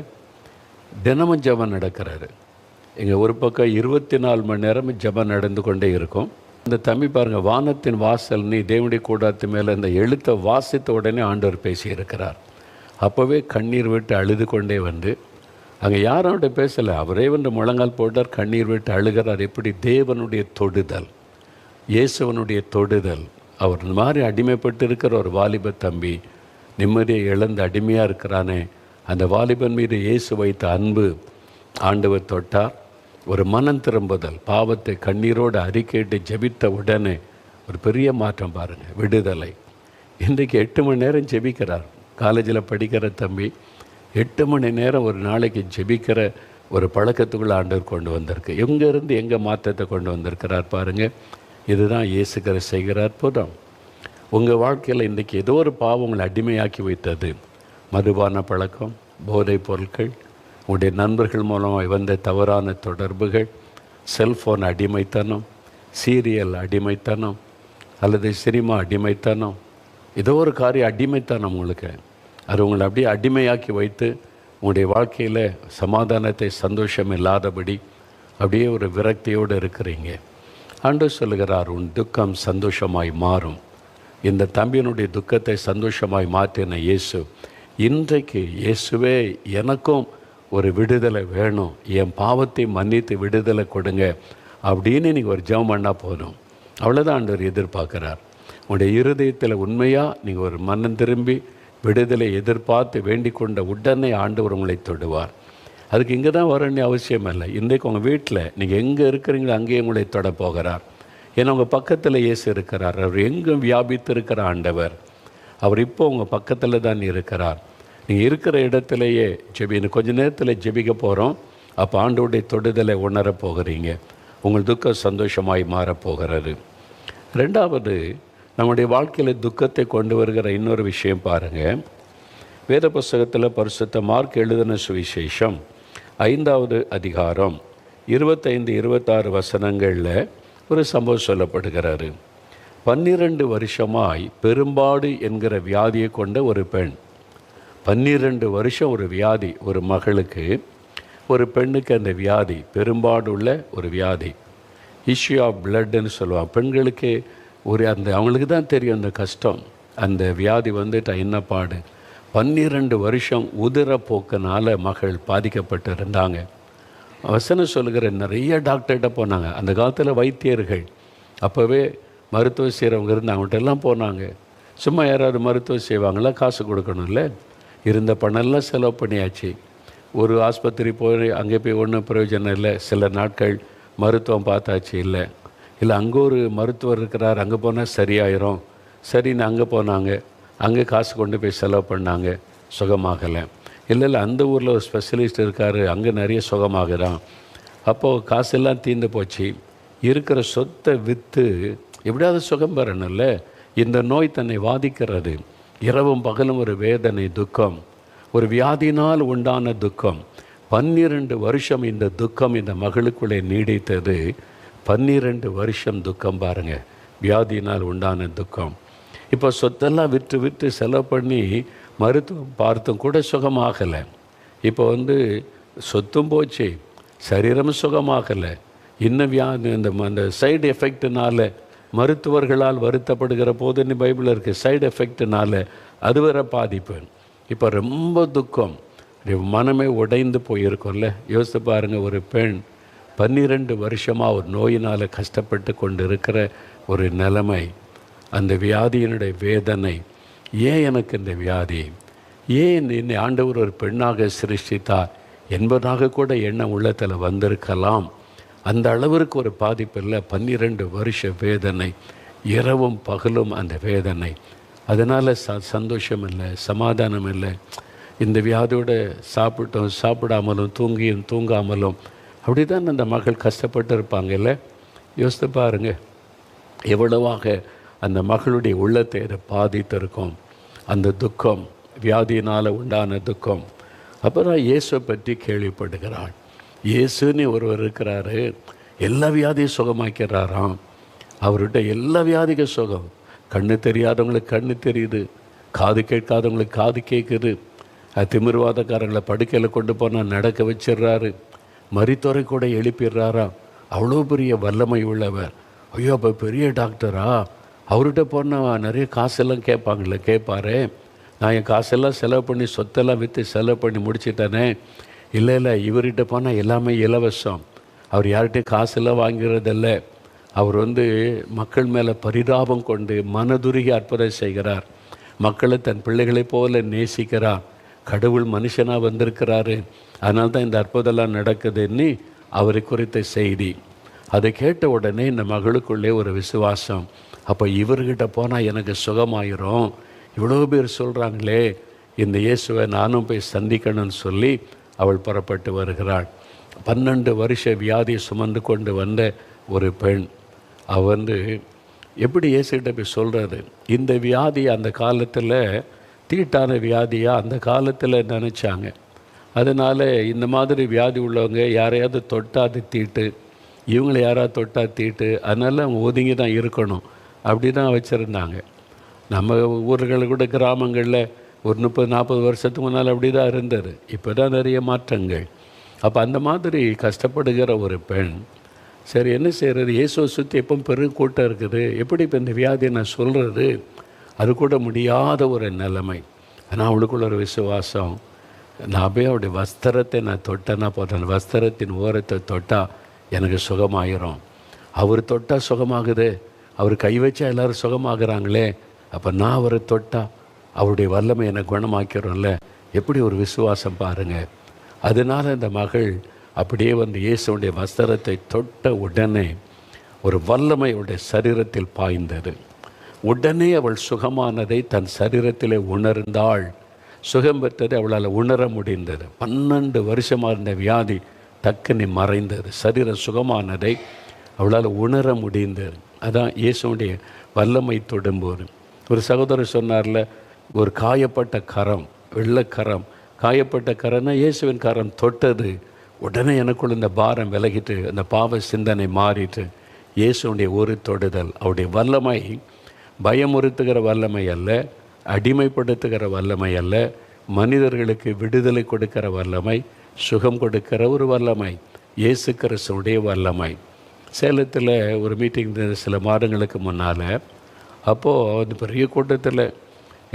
தினமும் ஜெபம் நடக்கிறாரு. இங்கே ஒரு பக்கம் 24 மணி நேரம் ஜெபம் நடந்து கொண்டே இருக்கும். இந்த தம்பி பாருங்கள், வானத்தின் வாசல் நீ தேவனுடைய கூடாரத்து மேலே இந்த எழுத்தை வாசித்த உடனே ஆண்டவர் பேசியிருக்கிறார். அப்போவே கண்ணீர் விட்டு அழுது கொண்டே அங்கே யாரோட பேசலை, அவரே முழங்கால் போட்டார், கண்ணீர் விட்டு அழுகிறார். எப்படி தேவனுடைய தொடுதல், இயேசுவனுடைய தொடுதல். அவர் இந்த மாதிரி அடிமைப்பட்டு இருக்கிற ஒரு வாலிப தம்பி நிம்மதியை இழந்து அடிமையாக இருக்கிறானே, அந்த வாலிபன் மீது இயேசு வைத்த அன்பு ஆண்டவர் தொட்டார். ஒரு மனம் திரும்புதல், பாவத்தை கண்ணீரோடு அறிக்கையிட்டு ஜெபித்த உடனே ஒரு பெரிய மாற்றம் பாருங்கள், விடுதலை. இன்றைக்கு 8 மணி நேரம் ஜெபிக்கிறார். காலேஜில் படிக்கிற தம்பி 8 மணி நேரம் ஒரு நாளைக்கு ஜெபிக்கிற ஒரு பழக்கத்துக்குள்ளே ஆண்டவர் கொண்டு வந்திருக்கு. எங்கேருந்து எங்கே மாற்றத்தை கொண்டு வந்திருக்கிறார் பாருங்கள். இதுதான் இயேசுக்கிற செய்கிற அற்புதம். உங்கள் வாழ்க்கையில் இன்றைக்கி ஏதோ ஒரு பாவம் உங்களை அடிமையாக்கி வைத்தது. மதுபான பழக்கம், போதை பொருட்கள், உங்களுடைய நண்பர்கள் மூலமாக வந்த தவறான தொடர்புகள், செல்ஃபோன் அடிமைத்தனம், சீரியல் அடிமைத்தனம், அல்லது சினிமா அடிமைத்தனம், ஏதோ ஒரு காரிய அடிமைத்தனம் உங்களுக்கு. அது உங்களை அப்படியே அடிமையாக்கி வைத்து உங்களுடைய வாழ்க்கையில் சமாதானத்தை, சந்தோஷம் இல்லாதபடி அப்படியே ஒரு விரக்தியோடு இருக்கிறீங்க. ஆண்டவர் சொல்லுகிறார், உன் துக்கம் சந்தோஷமாய் மாறும். இந்த தம்பியினுடைய துக்கத்தை சந்தோஷமாய் மாற்றின இயேசு, இன்றைக்கு இயேசுவே எனக்கும் ஒரு விடுதலை வேணும், என் பாவத்தை மன்னித்து விடுதலை கொடுங்க அப்படின்னு நீங்கள் ஒரு ஜெபம் பண்ணால் போதும். அவ்வளோதான் ஆண்டவர் எதிர்பார்க்குறார். உங்களுடைய இருதயத்தில் உண்மையாக நீங்கள் ஒரு மனம் திரும்பி விடுதலை எதிர்பார்த்து வேண்டிக் கொண்ட உடனே ஆண்டவர் உங்களை தொடுவார். அதுக்கு இங்கே தான் வரணும்னு அவசியம் இல்லை. இன்றைக்கு உங்கள் வீட்டில் நீங்கள் எங்கே இருக்கிறீங்களோ அங்கேயே உங்களை தொட போகிறார். ஏன்னா உங்கள் பக்கத்தில் இயேசு இருக்கிறார். அவர் எங்கும் வியாபித்து இருக்கிற ஆண்டவர். அவர் இப்போ உங்கள் பக்கத்தில் தான் இருக்கிறார். நீங்கள் இருக்கிற இடத்துலையே இன்னும் கொஞ்சம் நேரத்தில் ஜெபிக்க போகிறோம். அப்போ ஆண்டவருடைய தொடுதலை உணரப் போகிறீங்க. உங்கள் துக்கம் சந்தோஷமாய் மாறப்போகிறது. ரெண்டாவது, நம்முடைய வாழ்க்கையில் துக்கத்தை கொண்டு வருகிற இன்னொரு விஷயம் பாருங்கள். வேத புஸ்தகத்தில் பரிசுத்த மார்க் எழுதின சுவிசேஷம் 5வது அதிகாரம் 25-26 வசனங்களில் ஒரு சம்பவம் சொல்லப்படுகிறாரு. 12 வருஷமாய் பெரும்பாடு என்கிற வியாதியை கொண்ட ஒரு பெண். 12 வருஷம் ஒரு வியாதி, ஒரு மகளுக்கு, ஒரு பெண்ணுக்கு அந்த வியாதி, பெரும்பாடு உள்ள ஒரு வியாதி, இஷ்யூ ஆஃப் பிளட்ன்னு சொல்லுவாங்க. பெண்களுக்கு அவங்களுக்கு தான் தெரியும் அந்த கஷ்டம். அந்த வியாதி என்ன பாடு. 12 வருஷம் உதிரப்போக்கினால் மகள் பாதிக்கப்பட்டு இருந்தாங்க. வசனம் சொல்லுகிற நிறைய டாக்டர்கிட்ட போனாங்க. அந்த காலத்தில் வைத்தியர்கள் அப்போவே மருத்துவம் செய்கிறவங்க இருந்து அவங்கள்ட்ட எல்லாம் போனாங்க. சும்மா யாராவது மருத்துவம் செய்வாங்களா? காசு கொடுக்கணும்ல. இருந்த பணம்லாம் செலவு பண்ணியாச்சு. ஒரு ஆஸ்பத்திரி போய் அங்கே போய் ஒன்றும் பிரயோஜனம் இல்லை. சில நாட்கள் மருத்துவம் பார்த்தாச்சு, இல்லை அங்கே ஒரு மருத்துவர் இருக்கிறார், அங்கே போனால் சரியாயிரும், சரின்னு அங்கே போனாங்க. அங்கே காசு கொண்டு போய் செலவு பண்ணாங்க, சுகமாகலை. இல்லை அந்த ஊரில் ஒரு ஸ்பெஷலிஸ்ட் இருக்கார், அங்கே நிறைய சுகமாகறான். அப்போது காசெல்லாம் தீர்ந்து போச்சு. இருக்கிற சொத்தை விற்று எப்படியாவது சுகம் பெறணும்ல. இந்த நோய் தன்னை வாதிக்கிறது. இரவும் பகலும் ஒரு வேதனை, துக்கம், ஒரு வியாதினால் உண்டான துக்கம். 12 வருஷம் இந்த துக்கம் இந்த மகளுக்குள்ளே நீடித்தது. 12 வருஷம் துக்கம் பாருங்கள், வியாதினால் உண்டான துக்கம். இப்போ சொத்தெல்லாம் விற்று செலவு பண்ணி மருத்துவம் பார்த்தும் கூட சுகமாகலை. இப்போ சொத்தும் போச்சு, சரீரமும் சுகமாகலை. இன்னும் வியாதி அந்த சைடு எஃபெக்டினால் மருத்துவர்களால் வருத்தப்படுகிற போதுன்னு பைபிளில் இருக்குது. சைடு எஃபெக்டினால் அது வர பாதிப்பு. இப்போ ரொம்ப துக்கம், மனமே உடைந்து போயிருக்கும்ல. யோசித்து பாருங்கள், ஒரு பெண் 12 வருஷமாக ஒரு நோயினால் கஷ்டப்பட்டு கொண்டு இருக்கிற ஒரு நிலைமை, அந்த வியாதியினுடைய வேதனை, ஏன் எனக்கு இந்த வியாதி, ஏன் என்னை ஆண்டவர் ஒரு பெண்ணாக சிருஷ்டித்தார் என்பதாக கூட எண்ணம் உள்ளத்தில் வந்திருக்கலாம். அந்த அளவிற்கு ஒரு பாதிப்பு இல்லை. 12 வருஷ வேதனை, இரவும் பகலும் அந்த வேதனை. அதனால் சந்தோஷம் இல்லை, சமாதானம் இல்லை. இந்த வியாதியோடு சாப்பிடாமலும் தூங்காமலும் அப்படி தான் அந்த மகள் கஷ்டப்பட்டு இருப்பாங்க. இல்லை, யோசித்து பாருங்க, எவ்வளவாக அந்த மகளுடைய உள்ளத்தை அதை பாதித்திருக்கும். அந்த துக்கம், வியாதியினால் உண்டான துக்கம். அப்புறம் இயேசுவை பற்றி கேள்விப்படுகிறாள். இயேசுன்னு ஒருவர் இருக்கிறாரு, எல்லா வியாதியும் சுகமாக்கிறாராம். அவர்கிட்ட எல்லா வியாதிக்கும் சுகம். கண்ணு தெரியாதவங்களுக்கு கண்ணு தெரியுது, காது கேட்காதவங்களுக்கு காது கேட்குது. திமிர்வாதக்காரங்களை படுக்கையில் கொண்டு போனால் நடக்க வச்சிடுறாரு, மரித்தோரை கூட எழுப்பிடுறாராம். அவ்வளோ பெரிய வல்லமை உள்ளவர். ஐயோ, அப்போ பெரிய டாக்டரா? அவர்கிட்ட போனால் நிறைய காசெல்லாம் கேட்பாரு. நான் என் காசெல்லாம் செலவு பண்ணி சொத்தெல்லாம் விற்று செலவு பண்ணி முடிச்சிட்டேனே. இல்லை, இவர்கிட்ட போனால் எல்லாமே இலவசம். அவர் யார்கிட்டையும் காசெல்லாம் வாங்கிறதில்ல. அவர் மக்கள் மேலே பரிதாபம் கொண்டு மனதுருகி அற்புதம் செய்கிறார். மக்களை தன் பிள்ளைகளைப் போல நேசிக்கிறார். கடவுள் மனுஷனாக வந்திருக்கிறாரு, அதனால தான் இந்த அற்புதம்லாம் நடக்குதுன்னு அவரை குறித்த செய்தி. அதை கேட்ட உடனே இந்த மகளுக்குள்ளே ஒரு விசுவாசம். அப்போ இவர்கிட்ட போனால் எனக்கு சுகமாயிரும், இவ்வளோ பேர் சொல்கிறாங்களே, இந்த இயேசுவை நானும் போய் சந்திக்கணும்னு சொல்லி அவள் புறப்பட்டு வருகிறாள். 12 வருஷ வியாதியை சுமந்து கொண்டு வந்த ஒரு பெண். அவள் எப்படி இயேசுகிட்ட போய் சொல்கிறது? இந்த வியாதி அந்த காலத்தில் தீட்டான வியாதியாக அந்த காலத்தில் நினச்சாங்க. அதனால் இந்த மாதிரி வியாதி உள்ளவங்க யாரையாவது தொட்டால் அது தீட்டு, இவங்களை யாராவது தொட்டால் தீட்டு, அதனால் அவங்க ஒதுங்கி தான் இருக்கணும், அப்படி தான் வச்சுருந்தாங்க. நம்ம ஊர்களில் கூட கிராமங்களில் ஒரு 30-40 வருஷத்துக்கு முன்னால் அப்படி தான் இருந்தது. இப்போ தான் நிறைய மாற்றங்கள். அப்போ அந்த மாதிரி கஷ்டப்படுகிற ஒரு பெண், சரி என்ன செய்கிறது, இயேசுவை சுற்றி எப்போ பெரும் கூட்டம் இருக்குது, எப்படி இப்போ இந்த வியாதியை நான் சொல்கிறது? அது கூட முடியாத ஒரு நிலைமை. ஆனால் அவளுக்குள்ள ஒரு விசுவாசம். நான் போய் அவருடைய வஸ்திரத்தை நான் தொட்டேன்னா போட்டேன், வஸ்திரத்தின் ஓரத்தை தொட்டால் எனக்கு சுகமாயிரும். அவர் தொட்டால் சுகமாகுது, அவர் கை வச்சா எல்லோரும் சுகமாகறாங்களே, அப்போ நான் அவரை தொட்டால் அவருடைய வல்லமை என்னை குணமாக்கிறோம்ல. எப்படி ஒரு விசுவாசம் பாருங்கள். அதனால் இந்த மகள் அப்படியே இயேசுடைய வஸ்திரத்தை தொட்ட உடனே ஒரு வல்லமை அவருடைய சரீரத்தில் பாய்ந்தது. உடனே அவள் சுகமானதை தன் சரீரத்திலே உணர்ந்தாள். சுகம் பெற்றதை அவளால் உணர முடிந்தது. 12 வருஷமாக இருந்த வியாதி டக்குன்னு மறைந்தது. சரீரம் சுகமானதை அவளால் உணர முடிந்தது. அதான் இயேசுடைய வல்லமை தொடும்போது. ஒரு சகோதரர் சொன்னார்ல, ஒரு காயப்பட்ட கரம், வெள்ளக்கரம், காயப்பட்ட கரம்னா இயேசுவின் கரம் தொட்டது. உடனே எனக்குள்ள இந்த பாரம் விலகிட்டு, அந்த பாவ சிந்தனை மாறிட்டு, இயேசுடைய ஒரு தொடுதல், அவருடைய வல்லமை பயமுறுத்துகிற வல்லமை அல்ல, அடிமைப்படுத்துகிற வல்லமை அல்ல, மனிதர்களுக்கு விடுதலை கொடுக்கிற வல்லமை, சுகம் கொடுக்கிற ஒரு வல்லமை, இயேசு கிறிஸ்துவுடைய வல்லமை. சேலத்தில் ஒரு மீட்டிங் சில மாதங்களுக்கு முன்னால், அப்போது அந்த பெரிய கூட்டத்தில்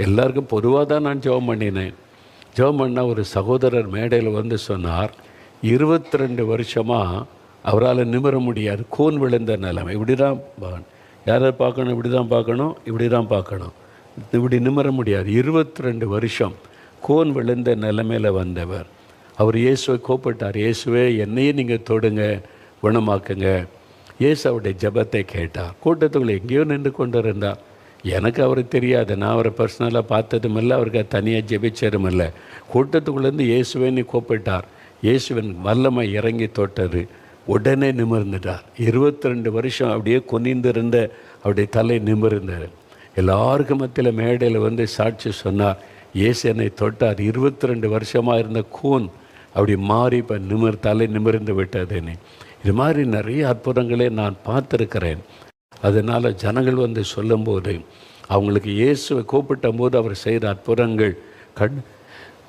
எல்லாருக்கும் பொதுவாக தான் நான் ஜெபம் பண்ணினேன். ஜெபம் பண்ணால் ஒரு சகோதரர் மேடையில் சொன்னார், 22 வருஷமாக அவரால் நிமிர முடியாது, கூன் விழுந்த நிலைமை. இப்படி தான் யாரை பார்க்கணும், இப்படி தான் பார்க்கணும், இப்படி தான் பார்க்கணும், இப்படி நிமிர முடியாது. 22 வருஷம் கூன் விழுந்த நிலைமையில் வந்தவர். அவர் இயேசுவை கூப்பிட்டார், இயேசுவே என்னையே நீங்கள் தொடுங்க, குணமாக்குங்க. இயேசு அவருடைய ஜெபத்தை கேட்டார். கூட்டத்துக்குள்ளே எங்கேயோ நின்று கொண்டு இருந்தார். எனக்கு அவர் தெரியாது, நான் அவரை பர்சனலாக பார்த்ததும் இல்லை, அவருக்கு தனியாக ஜெபிச்சதும் இல்லை. கூட்டத்துக்குள்ளேருந்து இயேசுவேன்னு கூப்பிட்டார். இயேசுவின் வல்லமை இறங்கி தொட்டது. உடனே நிமிர்ந்துட்டார். 22 வருஷம் அப்படியே குனிந்திருந்த அவருடைய தலை நிமிர்ந்தார். எல்லாருக்கும் மத்தியில் மேடையில் சாட்சி சொன்னார், இயேசு என்னை தொட்டார். 22 வருஷமாக இருந்த கூன் அப்படி மாறி இப்போ தலை நிமிர்ந்து விட்டதுன்னு. இது மாதிரி நிறைய அற்புதங்களே நான் பார்த்துருக்கிறேன். அதனால் ஜனங்கள் சொல்லும்போது அவங்களுக்கு இயேசுவை கூப்பிட்ட போது அவர் செய்த அற்புதங்கள்,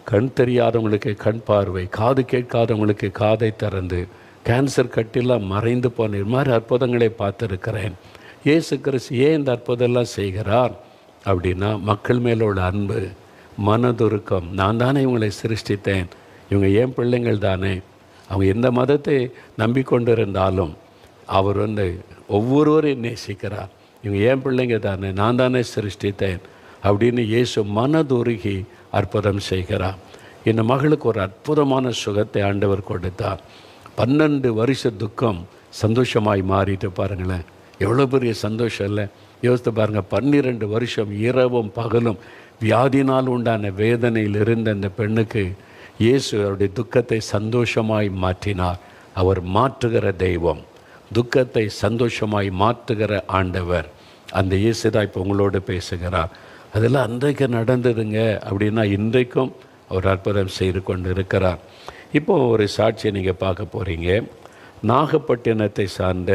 கண் தெரியாதவங்களுக்கு கண் பார்வை, காது கேட்காதவங்களுக்கு காதை திறந்து, கேன்சர் கட்டிலாம் மறைந்து போன இது மாதிரி அற்புதங்களை பார்த்துருக்கிறேன். இயேசு கிறிஸ்து ஏன் இந்த அற்புதம்லாம் செய்கிறார் அப்படின்னா, மக்கள் மேலோட அன்பு, மனதுருக்கம். நான் தானே இவங்களை சிருஷ்டித்தேன், இவங்க ஏன் பிள்ளைங்கள் தானே, அவங்க எந்த மதத்தை நம்பிக்கொண்டிருந்தாலும் அவர் ஒவ்வொருவரையும் நேசிக்கிறார். இவங்க ஏன் பிள்ளைங்க தானே, நான் தானே சிருஷ்டித்தேன் அப்படின்னு இயேசு மனதுருகி அற்புதம் செய்கிறார். இந்த மகளுக்கு ஒரு அற்புதமான சுகத்தை ஆண்டவர் கொடுத்தார். 12 வருஷ துக்கம் சந்தோஷமாய் மாறிட்டு பாருங்களேன். எவ்வளோ பெரிய சந்தோஷம் இல்லை? யோசித்து பாருங்கள். 12 வருஷம் இரவும் பகலும் வியாதினால் உண்டான வேதனையில் இருந்த அந்த பெண்ணுக்கு இயேசு அவருடைய துக்கத்தை சந்தோஷமாய் மாற்றினார். அவர் மாற்றுகிற தெய்வம், துக்கத்தை சந்தோஷமாய் மாற்றுகிற ஆண்டவர். அந்த இயேசு தான் இப்போ உங்களோடு பேசுகிறார். அதெல்லாம் அன்றைக்கு நடந்ததுங்க அப்படின்னா இன்றைக்கும் அவர் அற்புதம் செய்து கொண்டு இருக்கிறார். இப்போது ஒரு சாட்சியை நீங்கள் பார்க்க போகிறீங்க. நாகப்பட்டினத்தை சார்ந்த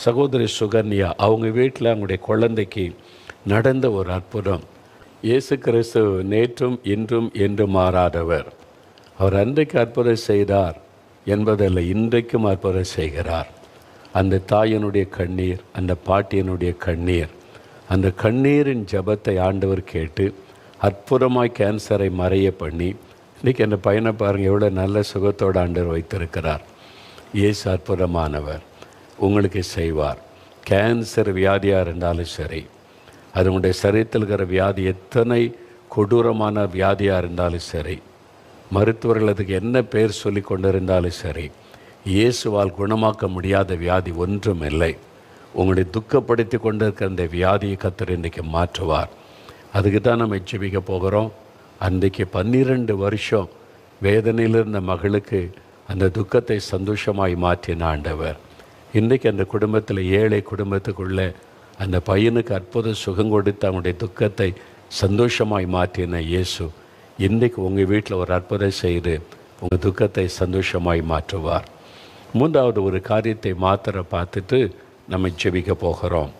சகோதரி சுகன்யா, அவங்க வீட்டில் அவங்களுடைய குழந்தைக்கு நடந்த ஒரு அற்புதம். இயேசு கிறிஸ்து நேற்றும் இன்றும் என்று மாறாதவர். அவர் அன்றைக்கு அற்புதம் செய்தார் என்பதல்ல, இன்றைக்கும் அற்புதம் செய்கிறார். அந்த தாயினுடைய கண்ணீர், அந்த பாட்டியனுடைய கண்ணீர், அந்த கண்ணீரின் ஜபத்தை ஆண்டவர் கேட்டு அற்புதமாய் கேன்சரை மறைய பண்ணி இன்றைக்கி அந்த பையனை பாருங்கள் எவ்வளோ நல்ல சுகத்தோடு ஆண்டவர் வைத்திருக்கிறார். இயேசு அற்புதமானவர், உங்களுக்கு செய்வார். கேன்சர் வியாதியாக இருந்தாலும் சரி, அது உங்களுடைய சரீரத்தில் இருக்கிற வியாதி எத்தனை கொடூரமான வியாதியாக இருந்தாலும் சரி, மருத்துவர்கள் அதுக்கு என்ன பேர் சொல்லி கொண்டு இருந்தாலும் சரி, இயேசுவால் குணமாக்க முடியாத வியாதி ஒன்றும் இல்லை. உங்களை துக்கப்படுத்தி கொண்டு இருக்கிற அந்த வியாதியை கர்த்தர் இன்றைக்கு மாற்றுவார். அதுக்கு தான் நம்ம ஜெபிக்க போகிறோம். அன்றைக்கு 12 வருஷம் வேதனையில் இருந்த மகளுக்கு அந்த துக்கத்தை சந்தோஷமாய் மாற்றின ஆண்டவர் இன்றைக்கு அந்த குடும்பத்தில், ஏழை குடும்பத்துக்குள்ளே அந்த பையனுக்கு அற்புத சுகம் கொடுத்து அவனுடைய துக்கத்தை சந்தோஷமாய் மாற்றின இயேசு இன்றைக்கு உங்கள் வீட்டில் ஒரு அற்புதம் செய்து உங்கள் துக்கத்தை சந்தோஷமாய் மாற்றுவார். மூன்றாவது ஒரு காரியத்தை மாத்திர பார்த்துட்டு நம்ம ஜெபிக்க போகிறோம்.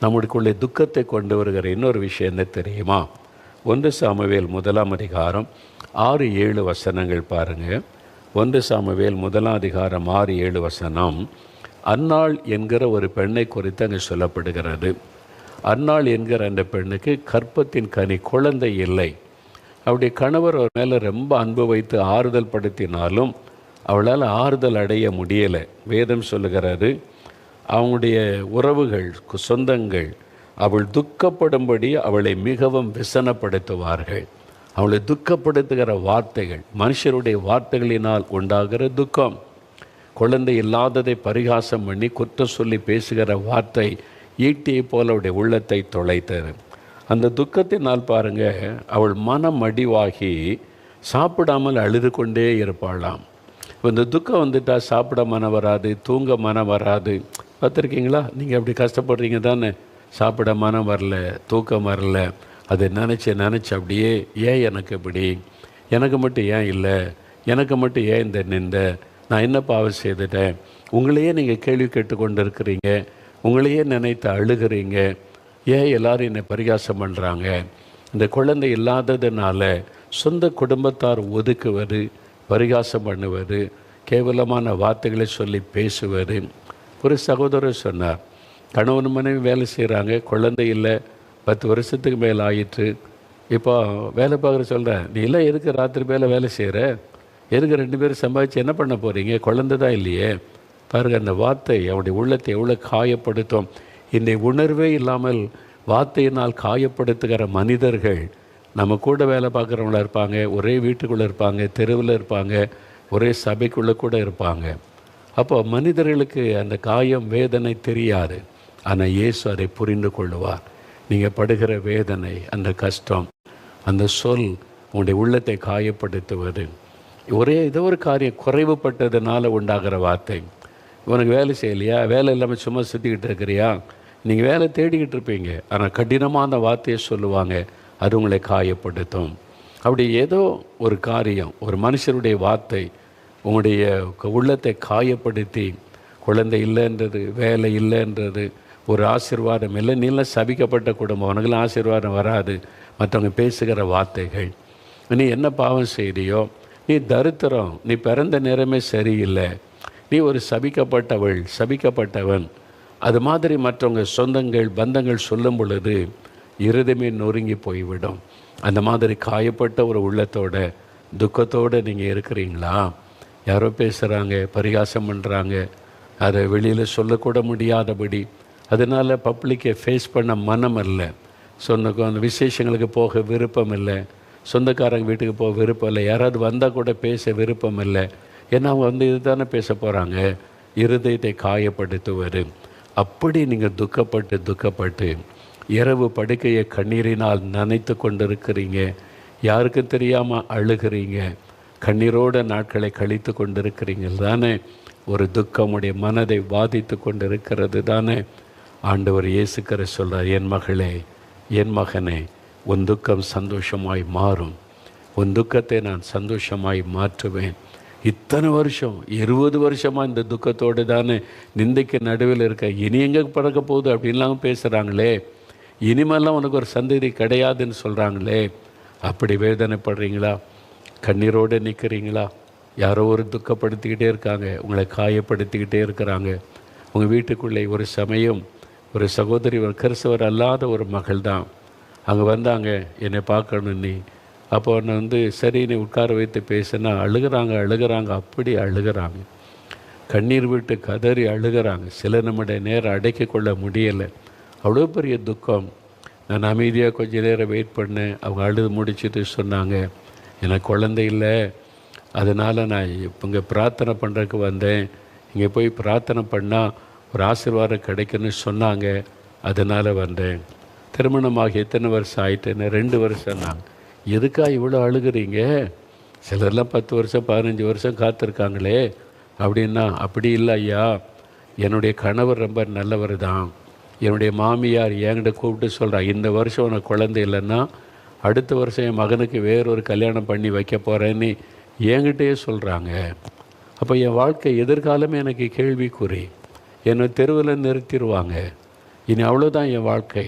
நம்மளுக்குள்ளே துக்கத்தை கொண்டு வருகிற இன்னொரு விஷயம் என்ன தெரியுமா? 1 சாமுவேல் 1ஆம் அதிகாரம் 6-7 வசனங்கள் பாருங்கள். 1 சாமுவேல் 1ஆம் அதிகாரம் 6-7 வசனம். அன்னாள் என்கிற ஒரு பெண்ணை குறித்து அங்கே சொல்லப்படுகிறது. அன்னாள் என்கிற அந்த பெண்ணுக்கு கற்பத்தின் கனி, குழந்தை இல்லை. அவருடைய கணவர் அவர் மேலே ரொம்ப அன்பு வைத்து ஆறுதல் படுத்தினாலும் அவளால் ஆறுதல் அடைய முடியலை. வேதம் சொல்லுகிறது, அவங்களுடைய உறவுகள், சொந்தங்கள் அவள் துக்கப்படும்படி அவளை மிகவும் விசனப்படுத்துவார்கள். அவளை துக்கப்படுத்துகிற வார்த்தைகள், மனுஷருடைய வார்த்தைகளினால் உண்டாகிற துக்கம், குழந்தை இல்லாததை பரிகாசம் பண்ணி குற்றம் சொல்லி பேசுகிற வார்த்தை ஈட்டியை போல் அவளுடைய உள்ளத்தை தொலைத்தது. அந்த துக்கத்தினால் பாருங்கள், அவள் மனம் அடிவாகி சாப்பிடாமல் அழுது கொண்டே இருப்பாளாம். இப்போ இந்த துக்கம் வந்துட்டால் சாப்பிட மனம் வராது, தூங்க மனம் வராது. பார்த்துருக்கீங்களா? நீங்கள் அப்படி கஷ்டப்படுறீங்க தானே? சாப்பிட மனம் வரல, தூக்கம் வரல. அதை நினச்சி அப்படியே, ஏன் எனக்கு இப்படி, எனக்கு மட்டும் ஏன் இல்லை, எனக்கு மட்டும் ஏன் இந்த நான் என்ன பாவம் செய்துட்டேன், உங்களையே நீங்கள் கேள்வி கேட்டுக்கொண்டு இருக்கிறீங்க, உங்களையே நினைத்து அழுகிறீங்க, ஏன் எல்லோரும் என்னை பரிகாசம் பண்ணுறாங்க. இந்த குழந்தை இல்லாததுனால சொந்த குடும்பத்தார் ஒதுக்குவது, பரிகாசம் பண்ணுவது, கேவலமான வார்த்தைகளை சொல்லி பேசுவது. ஒரு சகோதரர் சொன்னார், கணவன் மனைவி வேலை செய்கிறாங்க, குழந்தை இல்லை, 10 வருஷத்துக்கு மேலே ஆயிற்று. இப்போ வேலை பார்க்குற சொல்கிறேன், நீ எல்லாம் எதுக்கு ராத்திரி மேலே வேலை செய்கிற, எதுக்கு 2 பேரும் சம்பாதிச்சு என்ன பண்ண போகிறீங்க, குழந்தை தான் இல்லையே. பாருங்கள், அந்த வார்த்தை அவனுடைய உள்ளத்தை எவ்வளோ காயப்படுத்தும். இந்த உணர்வே இல்லாமல் வார்த்தையினால் காயப்படுத்துகிற மனிதர்கள் நம்ம கூட வேலை பார்க்குறவங்களா இருப்பாங்க, ஒரே வீட்டுக்குள்ளே இருப்பாங்க, தெருவில் இருப்பாங்க, ஒரே சபைக்குள்ளே கூட இருப்பாங்க. அப்போ மனிதர்களுக்கு அந்த காயம், வேதனை தெரியாது. ஆனால் இயேசு அதை புரிந்து கொள்ளுவார். நீங்கள் படுகிற வேதனை, அந்த கஷ்டம், அந்த சொல் உங்களுடைய உள்ளத்தை காயப்படுத்துவது, ஏதோ ஒரு காரியம் குறைவுபட்டதுனால உண்டாகிற வார்த்தை. உனக்கு வேலை செய்யலையா, வேலை இல்லாமல் சும்மா சுற்றிக்கிட்டு இருக்கிறியா, நீங்கள் வேலை தேடிக்கிட்டு இருப்பீங்க, ஆனால் கடினமான வார்த்தையை சொல்லுவாங்க, அது உங்களை காயப்படுத்தும். அப்படி ஏதோ ஒரு காரியம், ஒரு மனுஷருடைய வார்த்தை உங்களுடைய உள்ளத்தை காயப்படுத்தி, குழந்தை இல்லைன்றது, வேலை இல்லைன்றது, ஒரு ஆசீர்வாதம் இல்லை, நீலாம் சபிக்கப்பட்ட குடும்பம், உனக்கெல்லாம் ஆசீர்வாதம் வராது, மற்றவங்க பேசுகிற வார்த்தைகள், நீ என்ன பாவம் செய்தியோ, நீ தரித்திரம், நீ பிறந்த நேரமே சரியில்லை, நீ ஒரு சபிக்கப்பட்டவள், சபிக்கப்பட்டவன், அது மாதிரி மற்றவங்க சொந்தங்கள், பந்தங்கள் சொல்லும் பொழுது இருதயமே நொறுங்கி போய்விடும். அந்த மாதிரி காயப்பட்ட ஒரு உள்ளத்தோட, துக்கத்தோடு நீங்கள் இருக்கிறீங்களா? யாரோ பேசுகிறாங்க, பரிகாசம் பண்ணுறாங்க, அதை வெளியில் சொல்லக்கூட முடியாதபடி, அதனால் பப்ளிக்கை ஃபேஸ் பண்ண மனம் இல்லை, அந்த விசேஷங்களுக்கு போக விருப்பம் இல்லை, சொந்தக்காரங்க வீட்டுக்கு போக விருப்பம் இல்லை, யாராவது வந்தால் கூட பேச விருப்பம் இல்லை. ஏன்னா அவங்க இது தானே பேச போகிறாங்க, இருதயத்தை காயப்படுத்துவது. அப்படி நீங்கள் துக்கப்பட்டு இரவு படுக்கையை கண்ணீரினால் நனைத்து கொண்டிருக்கிறீங்க, யாருக்கும் தெரியாமல் அழுகிறீங்க, கண்ணீரோட நாட்களை கழித்து கொண்டிருக்கிறீங்க தானே. ஒரு துக்கமுடைய மனதை பாதித்து கொண்டிருக்கிறது தானே. ஆண்டவர் இயேசு கிறிஸ்து சொல்கிறார், என் மகளே, என் மகனே, உன் துக்கம் சந்தோஷமாய் மாறும், உன் துக்கத்தை நான் சந்தோஷமாய் மாற்றுவேன். இத்தனை வருஷம் 20 வருஷமாக இந்த துக்கத்தோடு தானே நிந்தைக்கு நடுவில் இருக்க, இனி எங்கே பிறக்க போகுது அப்படின்லாம் பேசுகிறாங்களே, இனிமேலாம் உனக்கு ஒரு சந்ததி கிடையாதுன்னு சொல்கிறாங்களே. அப்படி வேதனைப்படுறீங்களா? கண்ணீரோடு நிற்கிறீங்களா? யாரோ ஒரு துக்கப்படுத்திக்கிட்டே இருக்காங்க, உங்களை காயப்படுத்திக்கிட்டே இருக்கிறாங்க. உங்கள் வீட்டுக்குள்ளே ஒரு சமயம் ஒரு சகோதரி, ஒரு கிறிஸ்தவர் அல்லாத ஒரு மகள் தான் அங்கே வந்தாங்க, என்னை பார்க்கணும் நீ. அப்போ நான் சரி நீ உட்கார வைத்து பேசினா அழுகிறாங்க, அப்படி அழுகிறாங்க, கண்ணீர் விட்டு கதறி அழுகிறாங்க. சில நம்முடைய நேரம் அடக்கி கொள்ள முடியலை, அவ்வளோ பெரிய துக்கம். நான் அமைதியாக கொஞ்சம் நேரம் வெயிட் பண்ணேன். அவங்க அழுது முடிச்சுட்டு சொன்னாங்க, எனக்கு குழந்தை இல்லை, அதனால் நான் இப்போ இங்கே பிரார்த்தனை பண்ணுறதுக்கு வந்தேன், இங்கே போய் பிரார்த்தனை பண்ணால் ஒரு ஆசீர்வாதம் கிடைக்குன்னு சொன்னாங்க, அதனால் வந்தேன். திருமணமாக எத்தனை வருஷம் ஆகிட்டேன்னு? 2 வருஷம். நாங்கள் எதுக்கா இவ்வளோ அழுகிறீங்க? சிலர்லாம் 10 வருஷம் 15 வருஷம் காத்திருக்காங்களே அப்படின்னா. அப்படி இல்லை ஐயா, என்னுடைய கணவர் ரொம்ப நல்லவர் தான். என்னுடைய மாமியார் என்கிட்ட கூப்பிட்டு சொல்கிறா, இந்த வருஷம் உனக்கு குழந்தை இல்லைன்னா அடுத்த வருஷம் என் மகனுக்கு வேறொரு கல்யாணம் பண்ணி வைக்க போகிறேன்னு என்கிட்டயே சொல்கிறாங்க. அப்போ என் வாழ்க்கை எதிர்காலமே எனக்கு கேள்விக்குறி, என்னை தெருவில் நிறுத்திடுவாங்க, இனி அவ்வளோதான் என் வாழ்க்கை.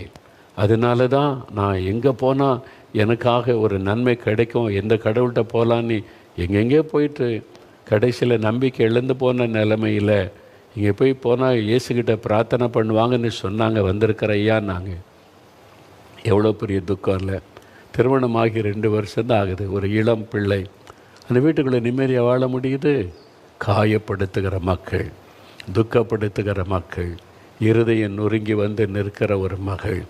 அதனால தான் நான் எங்கே போனால் எனக்காக ஒரு நன்மை கிடைக்கும், எந்த கடவுள்கிட்ட போகலான்னு எங்கெங்கே போயிட்டு கடைசியில் நம்பிக்கை இழந்து போன நிலைமையில் இங்கே போய் போனால் இயேசுக்கிட்ட பிரார்த்தனை பண்ணுவாங்கன்னு சொன்னாங்க, வந்திருக்கிற ஐயா. நாங்கள் எவ்வளோ பெரிய துக்கம் இல்லை. திருமணமாகி 2 வருஷம்தான் ஆகுது. ஒரு இளம் பிள்ளை, அந்த வீட்டுக்குள்ளே நிம்மதியாக வாழ முடியுது. காயப்படுத்துகிற மக்கள், துக்கப்படுத்துகிற மக்கள், இருதயம் நொறுங்கி வந்து நிற்கிற ஒரு மகள்,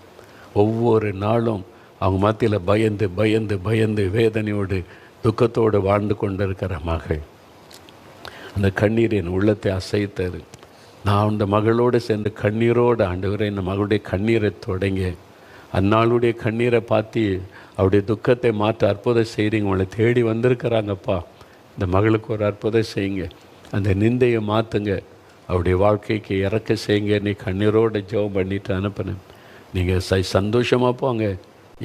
ஒவ்வொரு நாளும் அவங்க மத்தியில் பயந்து பயந்து பயந்து வேதனையோடு துக்கத்தோடு வாழ்ந்து கொண்டிருக்கிற மகள். அந்த கண்ணீர் என் உள்ளத்தை அசைத்தது. நான் அந்த மகளோடு சேர்ந்து கண்ணீரோடு, ஆண்டவரே இந்த மகளுடைய கண்ணீரை தொடங்க, அந்நாளுடைய கண்ணீரை பார்த்து அவருடைய துக்கத்தை மாற்ற அற்புதம் செய்கிறீங்க. உங்களை தேடி வந்திருக்கிறாங்கப்பா, இந்த மகளுக்கு ஒரு அற்புதம் செய்யுங்க, அந்த நிந்தையை மாற்றுங்க, அவருடைய வாழ்க்கைக்கு இறக்க செய்யுங்க. நீ கண்ணீரோடு ஜெபம் பண்ணிட்டு அனுப்பினேன். நீங்கள் சந்தோஷமாக போங்க,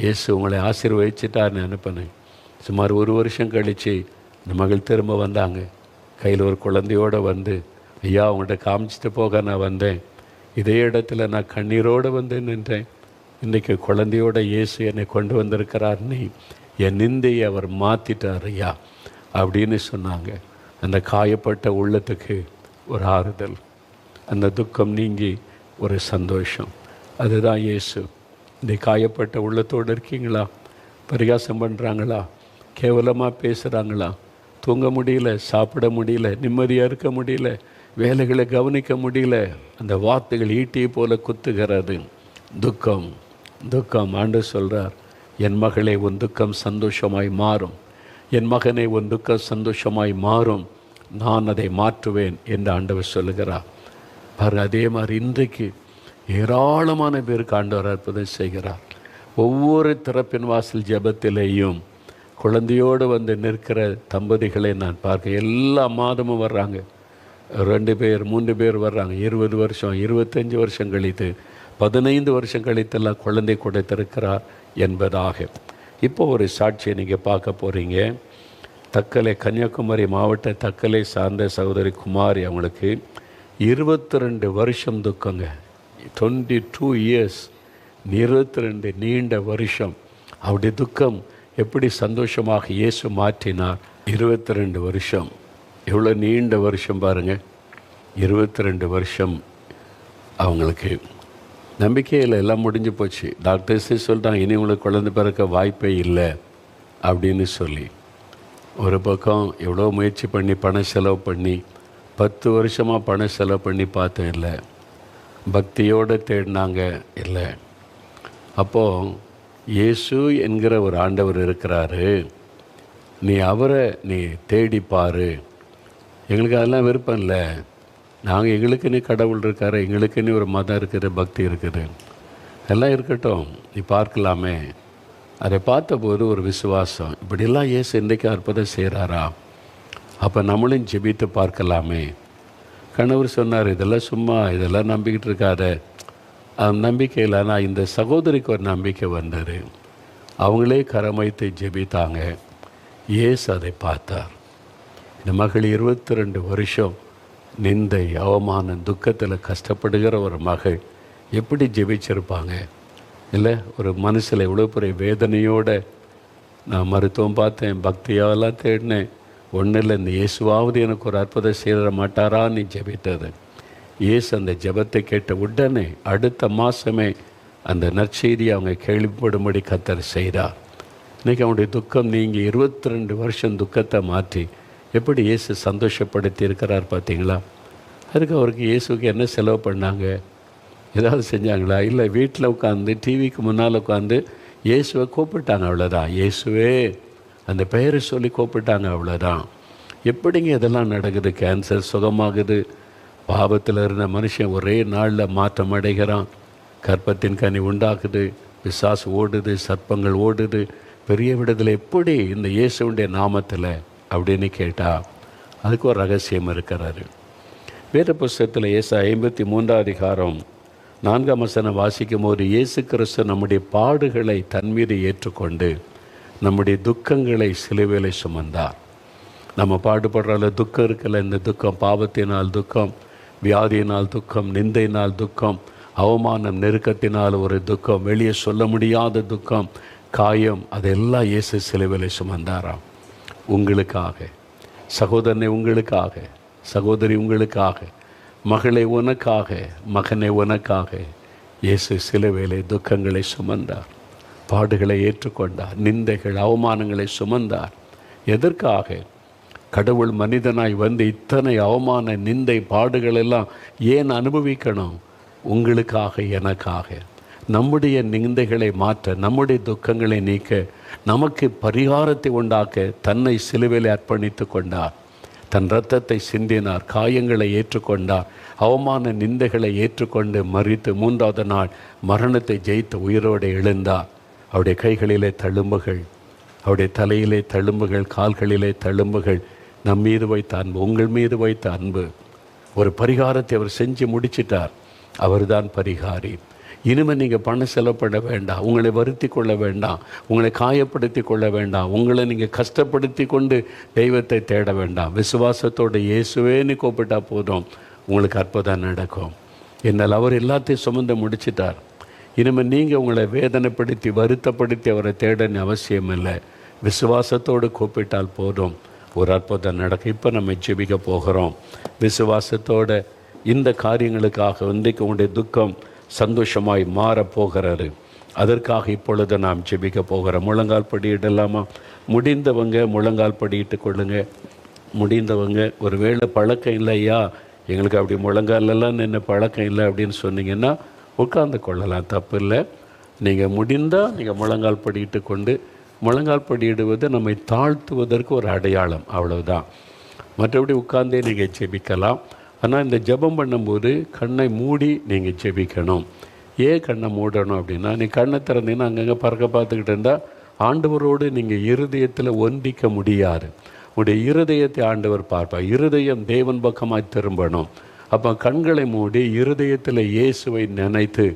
இயேசு உங்களை ஆசீர்வதிச்சிட்டார்னு அனுப்பினேன். சுமார் 1 வருஷம் கழித்து இந்த மகள் திரும்ப வந்தாங்க, கையில் ஒரு குழந்தையோடு வந்து, ஐயா அவங்கள்ட்ட காமிச்சிட்டு போக நான் வந்தேன், இதே இடத்துல நான் கண்ணீரோடு வந்து நின்றேன், இன்றைக்கி குழந்தையோட இயேசு என்னை கொண்டு வந்திருக்கிறார், நீ என் நிந்தையை அவர் மாற்றிட்டார் ஐயா அப்படின்னு சொன்னாங்க. அந்த காயப்பட்ட உள்ளத்துக்கு ஒரு ஆறுதல், அந்த துக்கம் நீங்கி ஒரு சந்தோஷம், அதுதான் இயேசு. இந்த காயப்பட்ட உள்ளத்தோடு இருக்கீங்களா? பரிகாசம் பண்ணுறாங்களா? கேவலமாக பேசுகிறாங்களா? தூங்க முடியல, சாப்பிட முடியல, நிம்மதியாக இருக்க முடியல, வேலைகளை கவனிக்க முடியல, அந்த வார்த்தைகள் ஈட்டியை போல குத்துகிறது. துக்கம் துக்கம். ஆண்டவர் சொல்கிறார், என் மகளே உன் துக்கம் சந்தோஷமாய் மாறும், என் மகனே உன் துக்கம் சந்தோஷமாய் மாறும், நான் அதை மாற்றுவேன் என்று ஆண்டவர் சொல்லுகிறார். பாரு, அதே மாதிரி இன்றைக்கு ஏராளமான பேருக்கு ஆண்டவர் அற்புதம் செய்கிறார். ஒவ்வொரு திறப்பின் வாசல் ஜெபத்திலேயும் குழந்தையோடு வந்து நிற்கிற தம்பதிகளை நான் பார்க்க, எல்லா மாதமும் வர்றாங்க, 2 பேர் 3 பேர் வர்றாங்க. 20 வருஷம் 25 வருஷம் கழித்து 15 வருஷம் கழித்தெல்லாம் குழந்தை கொடுத்திருக்கிறார் என்பதாக. இப்போ ஒரு சாட்சியை நீங்கள் பார்க்க போகிறீங்க. தக்கலை, கன்னியாகுமரி மாவட்ட தக்கலை சார்ந்த சகோதரி குமாரி, அவங்களுக்கு 22 வருஷம் துக்கங்க. 22 இயர்ஸ், 22 நீண்ட வருஷம். அவருடைய துக்கம் எப்படி சந்தோஷமாக இயேசு மாற்றினார். 22 வருஷம், எவ்வளோ நீண்ட வருஷம் பாருங்கள். 22 வருஷம் அவங்களுக்கு நம்பிக்கையில் எல்லாம் முடிஞ்சு போச்சு. டாக்டர்ஸே சொல்லிட்டாங்க, இனி உங்களுக்கு குழந்தை பிறக்க வாய்ப்பே இல்லை அப்படின்னு சொல்லி. ஒரு பக்கம் எவ்வளோ முயற்சி பண்ணி பணம் செலவு பண்ணி 10 வருஷமாக பணம் செலவு பண்ணி பார்த்தேன், இல்லை. பக்தியோடு தேடினாங்க, இல்லை. அப்போது இயேசு என்கிற ஒரு ஆண்டவர் இருக்கிறாரு, நீ அவரை நீ தேடிப்பார். எங்களுக்கு அதெல்லாம் விருப்பம் இல்லை. நாங்கள் எங்களுக்குன்னு கடவுள் இருக்கார், எங்களுக்குன்னு ஒரு மதம் இருக்குது, பக்தி இருக்குது, எல்லாம் இருக்கட்டும், நீ பார்க்கலாமே. அதை பார்த்தபோது ஒரு விசுவாசம், இப்படிலாம் இயேசு இன்றைக்கு அற்புதம் செய்கிறாரா, அப்போ நம்மளும் ஜெபித்து பார்க்கலாமே. கணவர் சொன்னார், இதெல்லாம் சும்மா, இதெல்லாம் நம்பிக்கிட்டு இருக்காத. நம்பிக்கை இல்லைனா இந்த சகோதரிக்கு ஒரு நம்பிக்கை வந்தது. அவங்களே கரம் வைத்து ஜெபித்தாங்க. இயேசு அதை பார்த்தார். இந்த மகள் 22 வருஷம் நிந்தை, அவமானம், துக்கத்தில் கஷ்டப்படுகிற ஒரு மகள் எப்படி ஜெபிச்சிருப்பாங்க, இல்லை? ஒரு மனசில் எவ்வளோ பெரிய வேதனையோடு நான் மருத்துவம் பார்த்தேன், பக்தியாவெல்லாம் தேடினேன், ஒன்றும் இல்லை, இந்த இயேசுவாவது எனக்கு ஒரு அற்புதம் செய்ய மாட்டாரான்னு ஜெபித்தது. இயேசு அந்த ஜெபத்தை கேட்ட உடனே அடுத்த மாதமே அந்த நற்செய்தியை அவங்க கேள்விப்படும்படி கர்த்தர் செய்தார். இன்றைக்கி அவனுடைய துக்கம் நீங்கி 22 வருஷம் துக்கத்தை மாற்றி எப்படி இயேசு சந்தோஷப்படுத்தி இருக்கிறார் பார்த்தீங்களா? அதுக்கு அவருக்கு இயேசுக்கு என்ன செலவு பண்ணாங்க? ஏதாவது செஞ்சாங்களா? இல்லை, வீட்டில் உட்காந்து டிவிக்கு முன்னால் உட்காந்து இயேசுவை கூப்பிட்டாங்க, அவ்வளோதான். இயேசுவே அந்த பெயரை சொல்லி கூப்பிட்டாங்க, அவ்வளோதான். எப்படிங்க இதெல்லாம் நடக்குது? கேன்சர் சுகமாகுது, பாவத்தில் இருந்த மனுஷன் ஒரே நாளில் மாற்றம் அடைகிறான், கர்ப்பத்தின் கனி உண்டாக்குது, பிசாசு ஓடுது, சர்ப்பங்கள் ஓடுது, பெரிய விடுதலை எப்படி இந்த இயேசுடைய நாமத்தில் அப்படின்னு கேட்டால் அதுக்கு ஒரு ரகசியம் இருக்கிறாரு. வேத புஸ்தகத்தில் ஏசா 53 அதிகாரம் 4 வசனம் வாசிக்கும் போது, இயேசு கிறிஸ்து நம்முடைய பாடுகளை தன்மீது ஏற்றுக்கொண்டு நம்முடைய துக்கங்களை சிலுவையிலே சுமந்தார். நம்ம பாடுபடுறால துக்கம் இருக்கல, இந்த துக்கம் பாவத்தினால் துக்கம், வியாதியினால் துக்கம், நிந்தையினால் துக்கம், அவமானம், நெருக்கத்தினால் ஒரு துக்கம், வெளியே சொல்ல முடியாத துக்கம், காயம், அதெல்லாம் இயேசு சிலுவையிலே சுமந்தாராம். உங்களுக்காக, சகோதரனை உங்களுக்காக, சகோதரி உங்களுக்காக, மகளை உனக்காக, மகனை உனக்காக இயேசு சிலுவையிலே துக்கங்களை சுமந்தார், பாடுகளை ஏற்றுக்கொண்டார், நிந்தைகள், அவமானங்களை சுமந்தார். எதற்காக? கடவுள் மனிதனாய் வந்து இத்தனை அவமான, நிந்தை, பாடுகள் எல்லாம் ஏன் அனுபவிக்கணும்? உங்களுக்காக, எனக்காக. நம்முடைய நிந்தைகளை மாற்ற, நம்முடைய துக்கங்களை நீக்க, நமக்கு பரிகாரத்தை உண்டாக்க தன்னை சிலுவையில் அர்ப்பணித்து கொண்டார். தன் இரத்தத்தை சிந்தினார், காயங்களை ஏற்றுக்கொண்டார், அவமான நிந்தைகளை ஏற்றுக்கொண்டு மரித்து 3ஆவது நாள் மரணத்தை ஜெயித்து உயிரோடு எழுந்தார். அவருடைய கைகளிலே தழும்புகள், அவருடைய தலையிலே தழும்புகள், கால்களிலே தழும்புகள். நம் மீது வைத்த அன்பு, உங்கள் மீது வைத்த அன்பு, ஒரு பரிகாரத்தை அவர் செஞ்சு முடிச்சிட்டார். அவர் தான் பரிகாரி. இனிமேல் நீங்கள் பணம் செலவு பண்ண வேண்டாம், உங்களை வருத்தி கொள்ள வேண்டாம், உங்களை காயப்படுத்தி கொள்ள வேண்டாம், உங்களை நீங்கள் கஷ்டப்படுத்தி கொண்டு தெய்வத்தை தேட வேண்டாம். விசுவாசத்தோடு இயேசுவேன்னு கூப்பிட்டா போதும், உங்களுக்கு அற்புதம் நடக்கும். என்னால் அவர் எல்லாத்தையும் சுமந்து முடிச்சிட்டார். இனிமேல் நீங்கள் உங்களை வேதனைப்படுத்தி வருத்தப்படுத்தி அவரை தேடன்னு அவசியம் இல்லை. விசுவாசத்தோடு கூப்பிட்டால் போதும், ஒரு அற்புதம் நடக்கும். இப்போ நம்ம ஜெபிக்க போகிறோம். விசுவாசத்தோடு இந்த காரியங்களுக்காக இன்றைக்கு உங்களுடைய துக்கம் சந்தோஷமாய் மாறப்போகிறாரு. அதற்காக இப்பொழுது நாம் ஜெபிக்க போகிறோம். முழங்கால் படியிடலாமா? முடிந்தவங்க முழங்கால் படியிட்டு கொள்ளுங்க. முடிந்தவங்க, ஒரு வேளை பழக்கம் இல்லையா, எங்களுக்கு அப்படி முழங்காலெல்லாம் நின்று பழக்கம் இல்லை அப்படின்னு சொன்னீங்கன்னா உட்கார்ந்து கொள்ளலாம், தப்பு இல்லை. நீங்கள் முடிந்தால் நீங்கள் முழங்கால் படியிட்டு கொண்டு, முழங்கால் படியிடுவது நம்மை தாழ்த்துவதற்கு ஒரு அடையாளம், அவ்வளவுதான். மற்றபடி உட்கார்ந்தே நீங்கள் ஜெபிக்கலாம். ஆனால் இந்த ஜெபம் பண்ணும்போது கண்ணை மூடி நீங்கள் ஜெபிக்கணும். ஏன் கண்ணை மூடணும் அப்படின்னா, நீ கண்ணை திறந்தீங்கன்னா அங்கங்கே பறக்க பார்த்துக்கிட்டு இருந்தால் ஆண்டவரோடு நீங்கள் இருதயத்தில் ஒன்றிக்க முடியாது. உடைய இருதயத்தை ஆண்டவர் பார்ப்பார். இருதயம் தேவன் பக்கமாய் திரும்பணும். அப்போ கண்களை மூடி இருதயத்தில் இயேசுவை நினைத்து,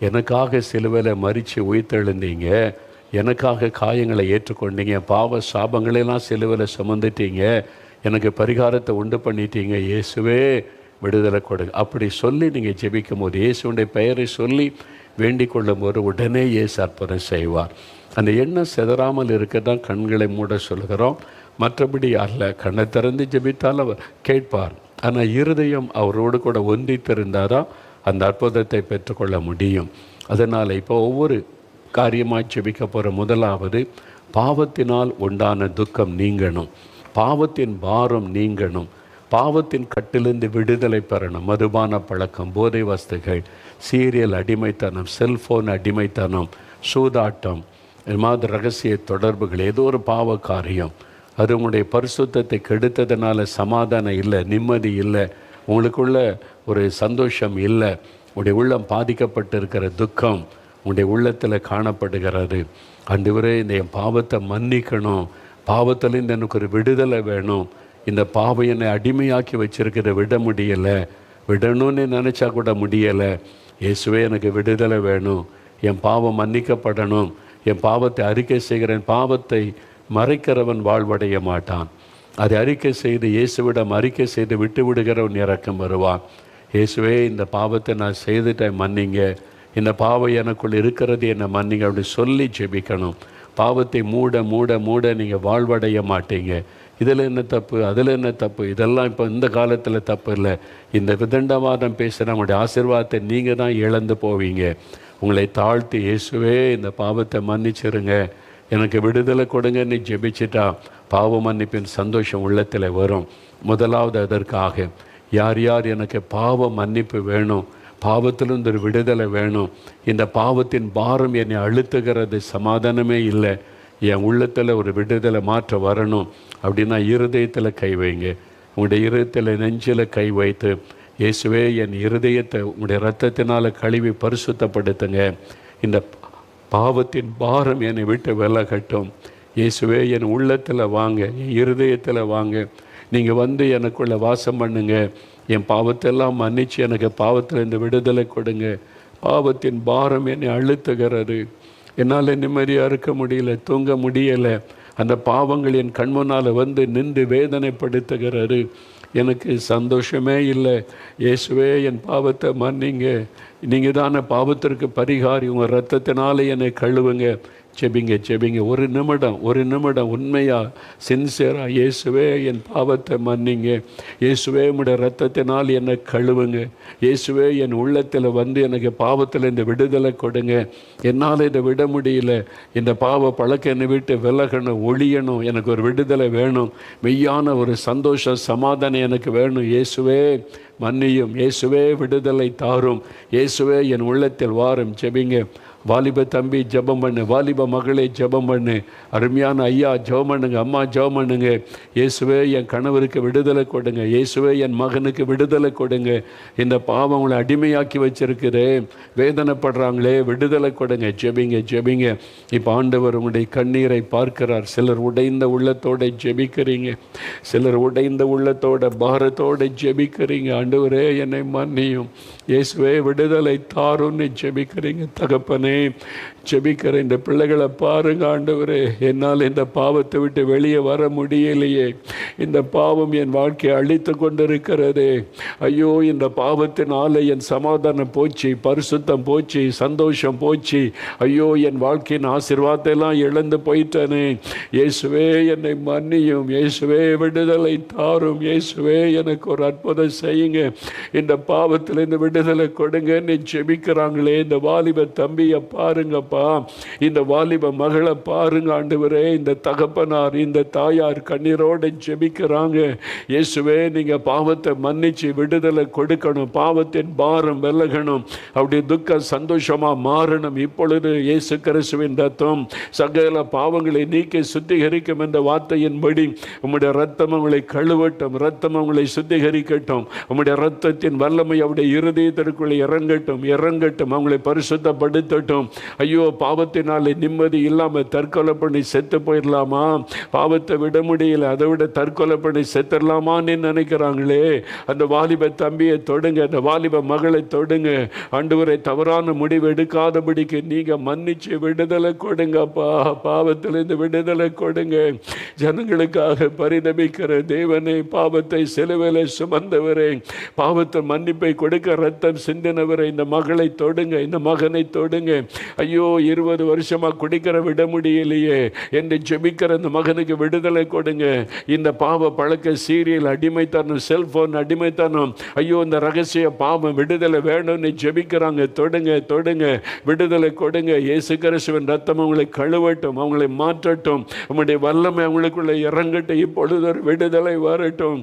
எனக்காக சிலுவையில் மரித்து உயிர்த்தெழுந்தீங்க, எனக்காக காயங்களை ஏற்றுக்கொண்டீங்க, பாவ சாபங்களெல்லாம் சிலுவையில் சுமந்துட்டீங்க, எனக்கு பரிகாரத்தை உண்டு பண்ணிட்டீங்க, இயேசுவே விடுதலை கொடுங்க. அப்படி சொல்லி நீங்கள் ஜெபிக்கும் போது, இயேசுடைய பெயரை சொல்லி வேண்டிக் கொள்ளும் போது உடனே இயேசு அற்புதம் செய்வார். அந்த எண்ணம் சிதறாமல் இருக்க தான் கண்களை மூட சொல்கிறோம், மற்றபடி அல்ல. கண்ணை திறந்து ஜெபித்தால் அவர் கேட்பார். ஆனால் இருதயம் அவரோடு கூட ஒன்றித்திருந்தால் தான் அந்த அற்புதத்தை பெற்றுக்கொள்ள முடியும். அதனால் இப்போ ஒவ்வொரு காரியமாக ஜெபிக்க போகிற முதலாவது பாவத்தினால் உண்டான துக்கம் நீங்கணும், பாவத்தின் பாரம் நீங்கணும், பாவத்தின் கட்டிலிருந்து விடுதலை பெறணும். மதுபான பழக்கம், போதை வஸ்துகள், சீரியல் அடிமைத்தனம், செல்ஃபோன் அடிமைத்தனம், சூதாட்டம், இது மாதிரி ரகசிய தொடர்புகள், ஏதோ ஒரு பாவ காரியம், அது உங்களுடைய பரிசுத்தத்தை கெடுத்ததுனால சமாதானம் இல்லை, நிம்மதி இல்லை, உங்களுக்குள்ள ஒரு சந்தோஷம் இல்லை, உங்களுடைய உள்ளம் பாதிக்கப்பட்டிருக்கிற துக்கம் உங்களுடைய உள்ளத்தில் காணப்படுகிறது. ஆண்டவரே, இந்த என் பாவத்தை மன்னிக்கணும், பாவத்திலேருந்து எனக்கு ஒரு விடுதலை வேணும், இந்த பாவம் என்னை அடிமையாக்கி வச்சிருக்கிற விட முடியலை, விடணும்னு நினச்சா கூட முடியலை, இயேசுவே எனக்கு விடுதலை வேணும், என் பாவம் மன்னிக்கப்படணும், என் பாவத்தை அறிக்கை செய்கிறேன். பாவத்தை மறைக்கிறவன் வாழ்வடைய மாட்டான், அதை அறிக்கை செய்து இயேசுவிடம் அறிக்கை செய்து விட்டு விடுகிறவன் இறக்கம் வருவான். இயேசுவே, இந்த பாவத்தை நான் செய்துட்டேன், மன்னிங்க, இந்த பாவம் எனக்குள் இருக்கிறது, என்னை மன்னிங்க அப்படி சொல்லி ஜெபிக்கணும். பாவத்தை மூட மூட மூட நீங்கள் வாழ்வடைய மாட்டீங்க. இதில் என்ன தப்பு, அதில் என்ன தப்பு, இதெல்லாம் இப்போ இந்த காலத்தில் தப்பு இல்லை. இந்த விதண்டவாதம் பேசுகிற உங்களுடைய ஆசீர்வாதத்தை நீங்கள் தான் இழந்து போவீங்க. உங்களை தாழ்த்தி, இயேசுவே இந்த பாவத்தை மன்னிச்சிருங்க, எனக்கு விடுதலை கொடுங்கன்னு ஜெபிச்சிட்டா பாவ மன்னிப்பின் சந்தோஷம் உள்ளத்தில் வரும். முதலாவது அதற்காக யார் யார் எனக்கு பாவ மன்னிப்பு வேணும், பாவத்திலிருந்து ஒரு விடுதலை வேணும், இந்த பாவத்தின் பாரம் என்னை அழுத்துகிறது, சமாதானமே இல்லை, என் உள்ளத்தில் ஒரு விடுதலை மாற்ற வரணும் அப்படின்னா இருதயத்தில் கை வைங்க. உங்களுடைய இருதயத்தில் நெஞ்சில் கை வைத்து, இயேசுவே என் இருதயத்தை உங்களுடைய இரத்தத்தினால் கழுவி பரிசுத்தப்படுத்துங்க, இந்த பாவத்தின் பாரம் என்னை விட்டு விலகட்டும், இயேசுவே என் உள்ளத்தில் வாங்க, என் இருதயத்தில் வாங்க, நீங்கள் வந்து எனக்குள்ளே வாசம் பண்ணுங்க, என் பாவத்தெல்லாம் மன்னிச்சு எனக்கு பாவத்தில் இந்த விடுதலை கொடுங்க. பாவத்தின் பாரம் என்னை அழுத்துகிறது, என்னால் நிம்மதியாக இருக்க முடியல, தூங்க முடியலை, அந்த பாவங்கள் என் கண்முன்னால் வந்து நின்று வேதனைப்படுத்துகிறது, எனக்கு சந்தோஷமே இல்லை, இயேசுவே என் பாவத்தை மன்னிங்க, நீங்கள் தானே பாவத்திற்கு பரிகாரி, உங்கள் ரத்தத்தினால என்னை கழுவுங்க. ஜெபிங்க ஜெபிங்க, ஒரு நிமிடம் உண்மையாக சின்சியராக, இயேசுவே என் பாவத்தை மன்னிங்க, இயேசுவே உம்முடைய ரத்தத்தினால் என்னை கழுவுங்க, இயேசுவே என் உள்ளத்தில் வந்து எனக்கு பாவத்தில் இந்த விடுதலை கொடுங்க, என்னால் இதை விட முடியல, இந்த பாவ பழக்கம் என்னை விட்டு விலகணும், ஒழியணும், எனக்கு ஒரு விடுதலை வேணும், மெய்யான ஒரு சந்தோஷம் சமாதானம் எனக்கு வேணும், இயேசுவே மன்னியும், இயேசுவே விடுதலை தாரும், இயேசுவே என் உள்ளத்தில் வாரும். ஜெபிங்க. வாலிப தம்பி ஜெபம் பண்ணு, வாலிப மகளே ஜெபம் பண்ணு, அருமையான ஐயா ஜெபம் பண்ணுங்க, அம்மா ஜெபம் பண்ணுங்க, இயேசுவே என் கணவருக்கு விடுதலை கொடுங்க, இயேசுவே என் மகனுக்கு விடுதலை கொடுங்க, இந்த பாவம் உங்களை அடிமையாக்கி வச்சிருக்குது, வேதனைப்படுறாங்களே விடுதலை கொடுங்க. ஜெபிங்க ஜெபிங்க. இப்போ ஆண்டவர் உங்களுடைய கண்ணீரை பார்க்கிறார். சிலர் உடைந்த உள்ளத்தோடு ஜெபிக்கிறீங்க, சிலர் உடைந்த உள்ளத்தோட பாரத்தோடு ஜெபிக்கிறீங்க, ஆண்டவரே என்னை மன்னியும், இயேசுவே விடுதலை தாருன்னு ஜெபிக்கிறீங்க. தகப்பனே ஜெபிக்கிற இந்த பிள்ளைகளை பாருங்க ஆண்டவரே, என்னால் இந்த பாவத்தை விட்டு வெளியே வர முடியலையே, இந்த பாவம் என் வாழ்க்கையை அழித்து கொண்டிருக்கிறது, ஐயோ இந்த பாவத்தினால என் சமாதானம் போச்சு, பரிசுத்தம் போச்சு, சந்தோஷம் போச்சு, ஐயோ என் வாழ்க்கையின் ஆசீர்வாதத்தை எல்லாம் இழந்து போயிட்டனே, இயேசுவே என்னை மன்னியும், இயேசுவே விடுதலை தாரும், இயேசுவே எனக்கு ஒரு அற்புதம் செய்யுங்க, இந்த பாவத்திலிருந்து விடுதலை கொடுங்கன்னு ஜெபிக்கிறாங்களே இந்த வாலிப தம்பியை பாருங்கப்பா, இந்த வாலிப மகளை பாருங்க ஆண்டவரே, இந்த தகப்பனார் இந்த தாயார் கண்ணீரோடு ஜெபிக்கிறாங்க, இயேசுவே நீங்க பாவத்தை மன்னிச்சு விடுதலை கொடுக்கணும், பாவத்தின் பாரம் விலகணும், அப்படி துக்கம் சந்தோஷமா மாறணும். இப்பொழுது இயேசு கிறிஸ்துவின் ரத்தம் சகல பாவங்களை நீக்கி சுத்திகரிக்கும் என்ற வார்த்தையின்படி உம்முடைய ரத்தம் உங்களை கழுவட்டும், ரத்தம் உங்களை சுத்திகரிக்கட்டும், உம்முடைய ரத்தத்தின் வல்லமை அவருடைய இருதயத்திற்குள்ளே இறங்கட்டும் இறங்கட்டும், அவங்களை பரிசுத்தப்படுத்தட்டும். ஐயோ பாவத்தினாலே நிம்மதி இல்லாமல் தற்கொலை பண்ணி செத்து போயிடலாமா, பாவத்தை விட முடியல, அதை விட தற்கொலை பண்ணி செத்துடலாமான்னு நினைக்கிறாங்களே, அந்த வாலிப தம்பியை தொடுங்க, அந்த வாலிப மகளை தொடுங்க ஆண்டவரே, தவறான முடிவு எடுக்காதபடிக்கு நீங்க மன்னிச்சு விடுதலை கொடுங்கப்பா, பாவத்திலிருந்து விடுதலை கொடுங்க. ஜனங்களுக்காக பரிதபிக்கிற தேவனே, பாவத்தை சிலுவையிலே சுமந்தவரே, பாவத்தை மன்னிப்பை கொடுக்க ரத்தம் சிந்தினவரை, இந்த மகளை தொடுங்க, இந்த மகனை தொடுங்க. ஐயோ 20 வருஷமாக குடிக்கிற விட முடியலையே என்று ஜெபிக்கிற அந்த மகனுக்கு விடுதலை கொடுங்க. இந்த பாவ பழக்க, சீரியல் அடிமைத்தனம், செல்போன் அடிமைத்தனம், ஐயோ இந்த ரகசிய பாவம் விடுதலை வேணும்னு ஜெபிக்கிறாங்க. தொடுங்க, விடுதலை கொடுங்க. இயேசு கிறிஸ்துவின் ரத்தம் அவங்களை கழுவட்டும், அவங்களை மாற்றட்டும், உம்முடைய வல்லமை அவங்களுக்குள்ள இறங்கட்டும். இப்பொழுது ஒரு விடுதலை வரட்டும்.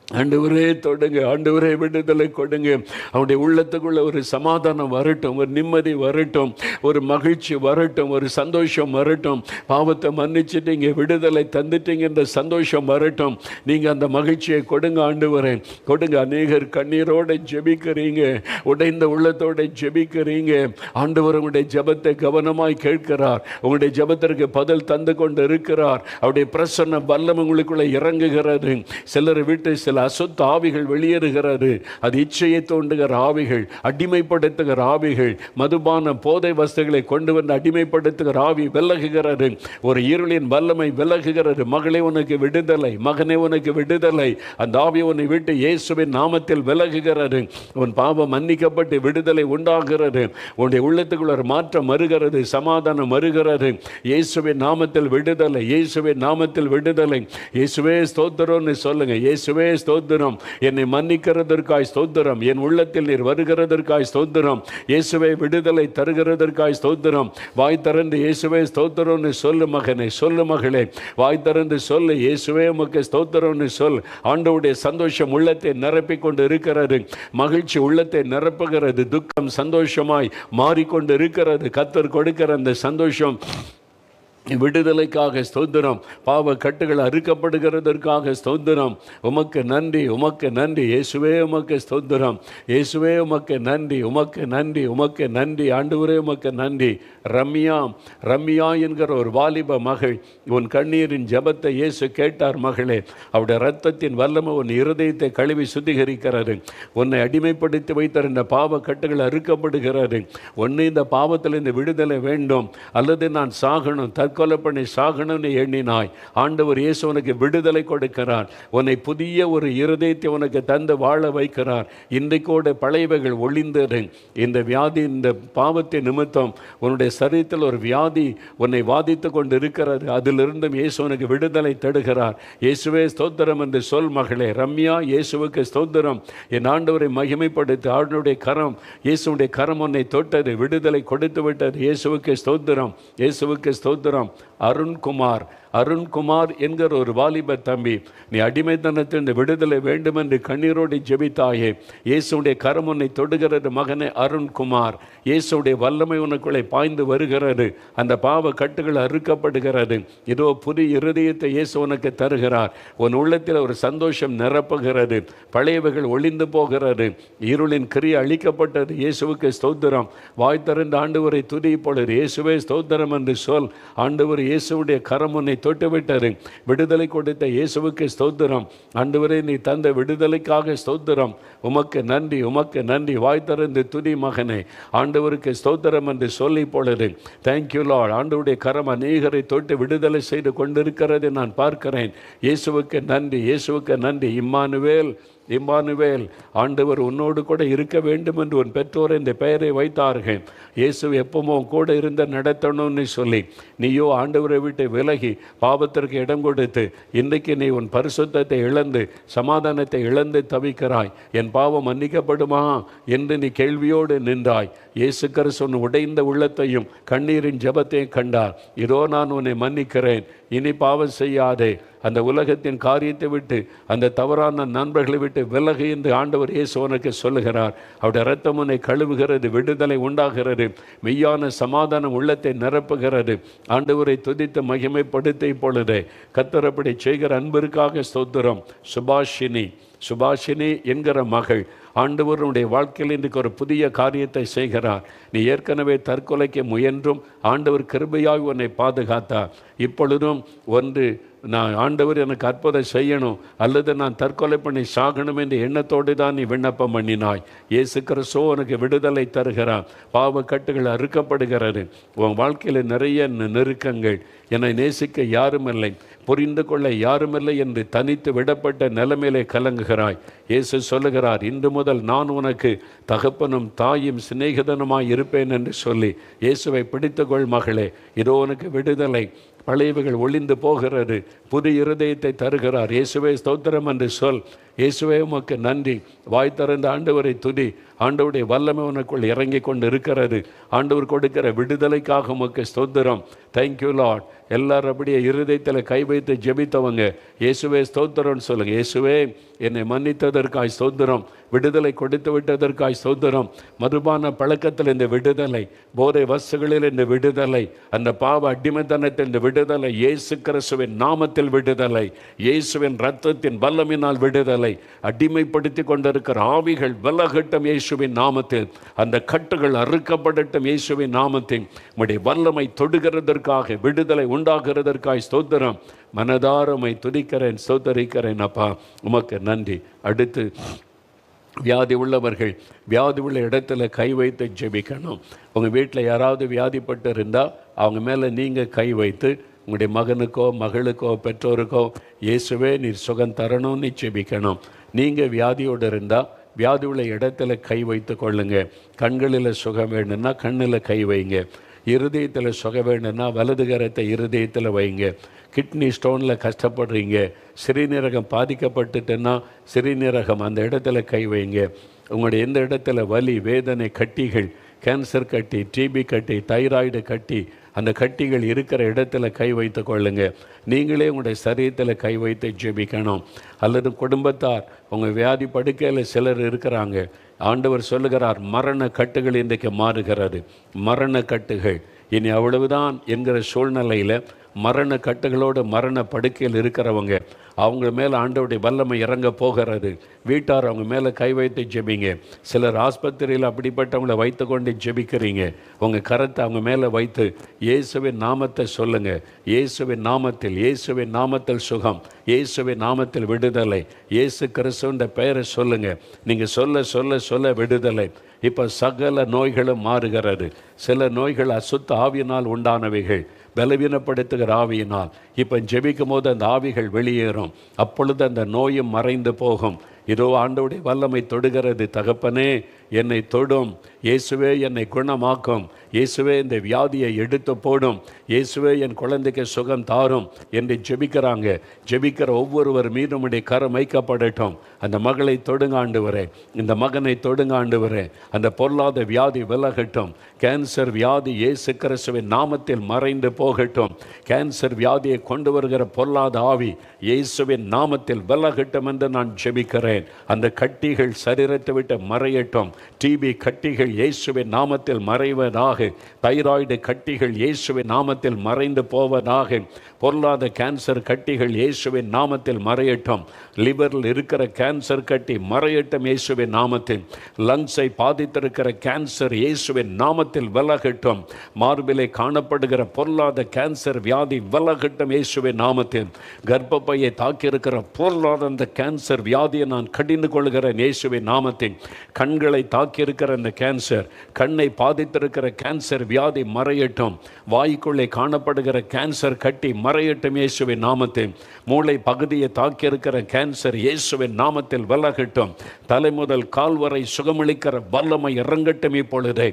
ஆண்டவரே தொடுங்க, ஆண்டவரே விடுதலை கொடுங்க. அவனுடைய உள்ளத்துக்குள்ள ஒரு சமாதானம் வரட்டும், ஒரு நிம்மதி வரட்டும், ஒரு மகிழ்ச்சி வரட்டும், ஒரு சந்தோஷம் வரட்டும். பாவத்தை மன்னிச்சுட்டீங்க, விடுதலை தந்துட்டீங்கன்ற சந்தோஷம் வரட்டும். நீங்கள் அந்த மகிழ்ச்சியை கொடுங்க ஆண்டவரே, கொடுங்க. அநேகர் கண்ணீரோடு ஜெபிக்கிறீங்க, உடைந்த உள்ளத்தோடு ஜெபிக்கிறீங்க. ஆண்டவர் உங்களுடைய ஜெபத்தை கவனமாய் கேட்கிறார், உங்களுடைய ஜெபத்திற்கு பதில் தந்து கொண்டு இருக்கிறார். அவருடைய பிரசன்ன வல்லம் உங்களுக்குள்ள இறங்குகிறது. சிலர் விட்டு சில அசுத்த ஆவிகள் வெளியேறுகிறது. அது இச்சையை தோண்டுகிற ஆவிகள், அடிமைப்படுத்துகிற ஆவிகள், மதுபான போதை வஸ்துகளை கொண்டு வந்து அடிமைப்படுத்துகிற ஆவி விலகுகிறது. ஒரு இருளின் வல்லமை விலகுகிறது. மகளே உனக்கு விடுதலை, மகனே உனக்கு விடுதலை. அந்த ஆவி உன்னை விட்டு இயேசுவின் நாமத்தில் விலகுகிறது. உன் பாவம் மன்னிக்கப்பட்டு விடுதலை உண்டாகிறது. உன்னுடைய உள்ளத்துக்குள்ள ஒரு மாற்றம் வருகிறது, சமாதானம் வருகிறது. இயேசுவின் நாமத்தில் விடுதலை, இயேசுவின் நாமத்தில் விடுதலை. இயேசுவே ஸ்தோத்திரம்னு சொல்லுங்க. இயேசுவே ஸ்தோத்திரம், என்னை மன்னிக்கிறதற்காய் ஸ்தோத்திரம், என் உள்ளத்தில் நீர் வருகிறதற்காய் ஸ்தோத்திரம், இயேசுவை விடுதலை தருகிறதற்காய் ஸ்தோத்திரம். வாய் திறந்து இயேசுவே ஸ்தோத்திரம்னு சொல்லு மகனே, சொல்லு மகளே, வாய் திறந்து சொல்லு, இயேசுவே உமக்கு ஸ்தோத்திரம்னு சொல். ஆண்டவருடைய சந்தோஷம் உள்ளத்தை நிரப்பிக் கொண்டு இருக்கிறது, மகிழ்ச்சி உள்ளத்தை நிரப்புகிறது, துக்கம் சந்தோஷமாய் மாறிக்கொண்டு இருக்கிறது. கர்த்தர் கொடுக்கிற அந்த சந்தோஷம் விடுதலைக்காக ஸ்தோத்திரம். பாவ கட்டுகள் அறுக்கப்படுகிறதற்காக ஸ்தோத்திரம். உமக்கு நன்றி, உமக்கு நன்றி. இயேசுவே உமக்கு ஸ்தோத்திரம், இயேசுவே உமக்கு நன்றி, உமக்கு நன்றி, உமக்கு நன்றி. ஆண்டவரே உமக்கு நன்றி. ரம்யா என்கிற ஒரு வாலிப மகள், உன் கண்ணீரின் ஜெபத்தை இயேசு கேட்டார் மகளே. அவருடைய இரத்தத்தின் வல்லமை உன் இருதயத்தை கழுவி சுத்திகரிக்கிறது. உன்னை அடிமைப்படுத்தி வைத்த இந்த பாவ கட்டுகள் அறுக்கப்படுகிறது. ஒன்று இந்த பாவத்தில் இந்த விடுதலை வேண்டும், அல்லது நான் சாகணும், தற்கொலை பண்ணி சாகணும்னு எண்ணினாய். ஆண்டவர் இயேசு உனக்கு விடுதலை கொடுக்கிறார். உன்னை புதிய ஒரு இருதயத்தை உனக்கு தந்து வாழ வைக்கிறார். இன்றைக்கோட பழையவைகள் ஒளிந்தது. இந்த வியாதி, இந்த பாவத்தின் நிமித்தம் உன்னுடைய சரீரத்தில் ஒரு வியாதி உன்னை வாதித்து கொண்டு இருக்கிறது. அதிலிருந்தும் இயேசு உனக்கு விடுதலை தருகிறார். இயேசுவே ஸ்தோத்திரம் என்று சொல் மகளே. ரம்யா, இயேசுவுக்கு ஸ்தோத்திரம். என் ஆண்டவரை மகிமைப்படுத்தி. ஆண்டவருடைய கரம், இயேசுடைய கரம் உன்னை தொட்டது, விடுதலை கொடுத்து விட்டது. இயேசுவுக்கு ஸ்தோத்திரம், இயேசுவுக்கு ஸ்தோத்திரம். அருண்குமார் என்கிற ஒரு வாலிப தம்பி, நீ அடிமைத்தனத்தில் இந்த விடுதலை வேண்டும் என்று கண்ணீரோடு ஜெபித்தாயே. இயேசுடைய கரம் உன்னை தொடுகிறது மகனே அருண்குமார். இயேசுடைய வல்லமை உனக்குள்ளே பாய்ந்து வருகிறது. அந்த பாவ கட்டுகள் அறுக்கப்படுகிறது. இதோ புதிய இருதயத்தை இயேசு உனக்கு தருகிறார். உன் உள்ளத்தில் ஒரு சந்தோஷம் நிரப்புகிறது. பழையவைகள் ஒளிந்து போகிறது. இருளின் கிரியை அழிக்கப்பட்டது. இயேசுவுக்கு ஸ்தோத்திரம். வாய் திறந்து ஆண்டவரை துதி பொழுது இயேசுவே ஸ்தோத்திரம் என்று சொல். ஆண்டவர் இயேசுடைய கரம் உன்னை தொட்டு விட்டது. விடுதலை கொடுத்த இயேசுவுக்கு ஸ்தோத்திரம். ஆண்டவரே, நீ தந்த விடுதலைக்காக ஸ்தோத்திரம். உமக்கு நன்றி, உமக்கு நன்றி. வாய் திறந்து துதி மகனே. ஆண்டவருக்கு ஸ்தோத்திரம் என்று சொல்லி பொழுது தேங்க்யூ லார்ட். ஆண்டவருடைய கரம் அநேகரை தொட்டு விடுதலை செய்து கொண்டிருக்கிறதை நான் பார்க்கிறேன். இயேசுவுக்கு நன்றி, இயேசுவுக்கு நன்றி. இம்மானுவேல், ஆண்டவர் உன்னோடு கூட இருக்க வேண்டும் என்று உன் பெற்றோர் இந்த பெயரை வைத்தார்கள். இயேசு எப்பமோ கூட இருந்த நடத்தணும்னு சொல்லி நீயோ ஆண்டவரை விட்டு விலகி பாவத்திற்கு இடம் கொடுத்து இன்றைக்கு நீ உன் பரிசுத்தத்தை இழந்து சமாதானத்தை இழந்து தவிக்கிறாய். என் பாவம் மன்னிக்கப்படுமா என்று நீ கேள்வியோடு நின்றாய். இயேசு கிறிஸ்து உடைந்த உள்ளத்தையும் கண்ணீரின் ஜெபத்தையும் கண்டார். இதோ நான் உன்னை மன்னிக்கிறேன், இனி பாவம் செய்யாதே, அந்த உலகத்தின் காரியத்தை விட்டு அந்த தவறான நண்பர்களை விட்டு விலகு என்று ஆண்டவர் இயேசு உனக்கு சொல்லுகிறார். அவருடைய இரத்தம் உன்னை கழுவுகிறது, விடுதலை உண்டாகிறது, மெய்யான சமாதானம் உள்ளத்தை நிரப்புகிறது. ஆண்டவரை துதித்து மகிமைப்படுத்த இப்பொழுதே கர்த்தர் அப்படி செய்கிற அன்பிற்காக ஸ்தோத்திரம். சுபாஷினி என்கிற மகள் ஆண்டவருடைய வாழ்க்கையில் இன்றைக்கு ஒரு புதிய காரியத்தை செய்கிறார். நீ ஏற்கனவே தற்கொலைக்கு முயன்றும் ஆண்டவர் கிருபையாக உன்னை பாதுகாத்தார். இப்பொழுதும் ஒன்று, நான் ஆண்டவர் எனக்கு அற்புதம் செய்யணும் அல்லது நான் தற்கொலை பண்ணி சாகணும் என்ற எண்ணத்தோடு தான் நீ விண்ணப்பம் பண்ணினாய். இயேசு கிறிஸ்து உனக்கு விடுதலை தருகிறார். பாவ கட்டுகள் அறுக்கப்படுகிறது. உன் வாழ்க்கையில் நிறைய நெருக்கங்கள், என்னை நேசிக்க யாரும் இல்லை, புரிந்து கொள்ள யாருமில்லை என்று தனித்து விடப்பட்ட நிலைமையிலே கலங்குகிறாய். இயேசு சொல்லுகிறார், இன்று முதல் நான் உனக்கு தகப்பனும் தாயும் சிநேகிதனுமாய் இருப்பேன் என்று சொல்லி இயேசுவை பிடித்துக்கொள் மகளே, இதோ உனக்கு விடுதலை. பழையவைகள் ஒளிந்து போகிறது, புது இருதயத்தை தருகிறார். இயேசுவே ஸ்தோத்திரம் என்று சொல். இயேசுவே உமக்கு நன்றி. வாய் திறந்த ஆண்டவரை துதி. ஆண்டவருடைய வல்லமை உனக்குள் இறங்கி கொண்டு இருக்கிறது. ஆண்டவர் கொடுக்கிற விடுதலைக்காக உமக்கு ஸ்தோத்திரம். Thank you Lord. எல்லாரும் அப்படியே இருதயத்தில் கை வைத்து ஜெபித்தவங்க இயேசுவே ஸ்தோத்திரம்னு சொல்லுங்க. இயேசுவே என்னை மன்னித்ததற்காய் ஸ்தோத்திரம், விடுதலை கொடுத்து விட்டதற்காய் ஸ்தோத்திரம். மதுபான பழக்கத்தில் இந்த விடுதலை, போதை வஸ்துகளில் இந்த விடுதலை, அந்த பாவ அடிமைத்தனத்தில் இந்த விடுதலை, இயேசு கிறிஸ்துவின் நாமத்தில் விடுதலை, இயேசுவின் இரத்தத்தின் வல்லமினால் விடுதலை. அடிமைப்படுத்தி கொண்டிருக்கிற ஆவிகள் விலகட்டும் இயேசுவின் நாமத்தில். அந்த கட்டுகள் அறுக்கப்படட்டும் இயேசுவின் நாமத்தில். உம்முடைய வல்லமை தொடுகிறதற்காக, விடுதலை உண்டாகிறதற்காய் ஸ்தோத்திரம். மனதாரமை துதிக்கிறேன், ஸ்தோத்தரிக்கிறேன் அப்பா, உமக்கு நன்றி. அடுத்து வியாதி உள்ளவர்கள் வியாதி உள்ள இடத்துல கை வைத்து ஜெபிக்கணும். உங்கள் வீட்டில் யாராவது வியாதிப்பட்டு இருந்தால் அவங்க மேலே நீங்கள் கை வைத்து உங்களுடைய மகனுக்கோ மகளுக்கோ பெற்றோருக்கோ இயேசுவே நீர் சுகம் தரணும்னு ஜெபிக்கணும். நீங்கள் வியாதியோடு இருந்தால் வியாதி உள்ள இடத்துல கை வைத்து கொள்ளுங்க. கண்களில் சுகம் வேணும்னா கண்ணில் கை வைங்க. இருதயத்தில் சுகம் வேணும்னா வலது கரத்தை இருதயத்தில் வைங்க. கிட்னி ஸ்டோனில் கஷ்டப்படுறீங்க, சிறுநீரகம் பாதிக்கப்பட்டுட்டுன்னா சிறுநீரகம் அந்த இடத்துல கை வைங்க. உங்களுடைய எந்த இடத்துல வலி, வேதனை, கட்டிகள், கேன்சர் கட்டி, டிபி கட்டி, தைராய்டு கட்டி, அந்த கட்டிகள் இருக்கிற இடத்துல கை வைத்து கொள்ளுங்க. நீங்களே உங்களுடைய சரீரத்தில் கை வைத்து ஜெபிக்கணும். அல்லது குடும்பத்தார் உங்கள் வியாதி படுக்கையில் சிலர் இருக்கிறாங்க. ஆண்டவர் சொல்லுகிறார், மரண கட்டுகள் இன்றைக்கு மாறுகிறது. மரண கட்டுகள் இனி அவ்வளவுதான் என்கிற சூழ்நிலையில் மரண கட்டுகளோடு மரண படுக்கையில் இருக்கிறவங்க அவங்க மேலே ஆண்டவருடைய வல்லமை இறங்க போகிறது. வீட்டார் அவங்க மேலே கை வைத்து ஜெபிங்க. சிலர் ஆஸ்பத்திரியில் அப்படிப்பட்டவங்களை வைத்து கொண்டு ஜெபிக்கிறீங்க. உங்கள் கரத்தை அவங்க மேலே வைத்து இயேசுவின் நாமத்தை சொல்லுங்கள். இயேசுவின் நாமத்தில், இயேசுவின் நாமத்தில் சுகம், இயேசுவின் நாமத்தில் விடுதலை, இயேசு கிறிஸ்துவின் பெயரை சொல்லுங்கள். நீங்கள் சொல்ல சொல்ல சொல்ல விடுதலை. இப்போ சகல நோய்களும் மாறுகிறது. சில நோய்கள் அசுத்த ஆவியினால் உண்டானவைகள், பலவீனப்படுத்துகிற ஆவியினால். இப்போ ஜெபிக்கும் போது அந்த ஆவிகள் வெளியேறும். அப்பொழுது அந்த நோயும் மறைந்து போகும். இதோ ஆண்டவருடைய வல்லமை தொடுகிறது. தகப்பனே என்னை தொடும், இயேசுவே என்னை குணமாக்கும், இயேசுவே இந்த வியாதியை எடுத்து போடும், இயேசுவே என் குழந்தைக்கு சுகம் தாரும் என்று ஜெபிக்கிறாங்க. ஜெபிக்கிற ஒவ்வொருவர் மீதும் உடைய கரம் வைக்கப்படட்டும். அந்த மகளை தொடுங்க ஆண்டவரே, இந்த மகனை தொடுங்க ஆண்டவரே. அந்த பொல்லாத வியாதி விலகட்டும். கேன்சர் வியாதி இயேசு கிறிஸ்துவின் நாமத்தில் மறைந்து போகட்டும். கேன்சர் வியாதியை கொண்டு வருகிற பொல்லாத ஆவி இயேசுவின் நாமத்தில் விலகட்டும் என்று நான் ஜெபிக்கிறேன். அந்த கட்டிகள் சரீரத்தை விட்டு மறையட்டும். டிபி கட்டிகள் இயேசுவின் நாமத்தில் மறைவதாக. தைராய்டு கட்டிகள் இயேசுவின் நாமத்தில் மறைந்து போவதாக. பொல்லாத கேன்சர் கட்டிகள் இயேசுவின் நாமத்தில் மறையட்டும். லிவரில் இருக்கிற கேன்சர் கட்டி மறையட்டும் இயேசுவின் நாமத்தில். லங்ஸை பாதித்திருக்கிற கேன்சர் இயேசுவின் நாமத்தில் விலகட்டும். மார்பிலை காணப்படுகிற பொல்லாத கேன்சர் வியாதி விலகட்டும் இயேசுவின் நாமத்தில். கர்ப்பப்பையை தாக்கியிருக்கிற பொல்லாத அந்த கேன்சர் வியாதியை நான் கடிந்து கொள்கிறேன் இயேசுவின் நாமத்தில். கண்களை தாக்கியிருக்கிற அந்த கேன்சர், கண்ணை பாதித்திருக்கிற கேன்சர் வியாதி மறையட்டும். வாய்க்குள்ளே காணப்படுகிற கேன்சர் கட்டி மறையட்டும் இயேசுவின் நாமத்தில். மூளை பகுதியை தாக்கியிருக்கிற கேன்சர் இயேசுவின் நாமத்தில் விலகட்டும். தலை முதல் கால் வரை சுகமளிக்கிற வல்லமை இறங்கட்டும் இப்பொழுதே.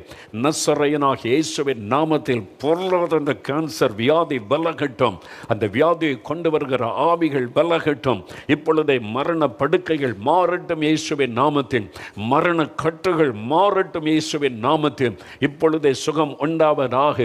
நசரேயனாகிய இயேசுவின் நாமத்தில் பொல்லாத அந்த கேன்சர் வியாதி விலகட்டும். அந்த வியாதியை கொண்டு வருகிற ஆவிகள் விலகட்டும் இப்பொழுதே. மரண படுக்கைகள் மாறட்டும் இயேசுவின் நாமத்தில். மரண கட்டுகள் மாறட்டும் இயேசுவின் நாமத்தில். இப்பொழுதே சுகம் உண்டாவதாக.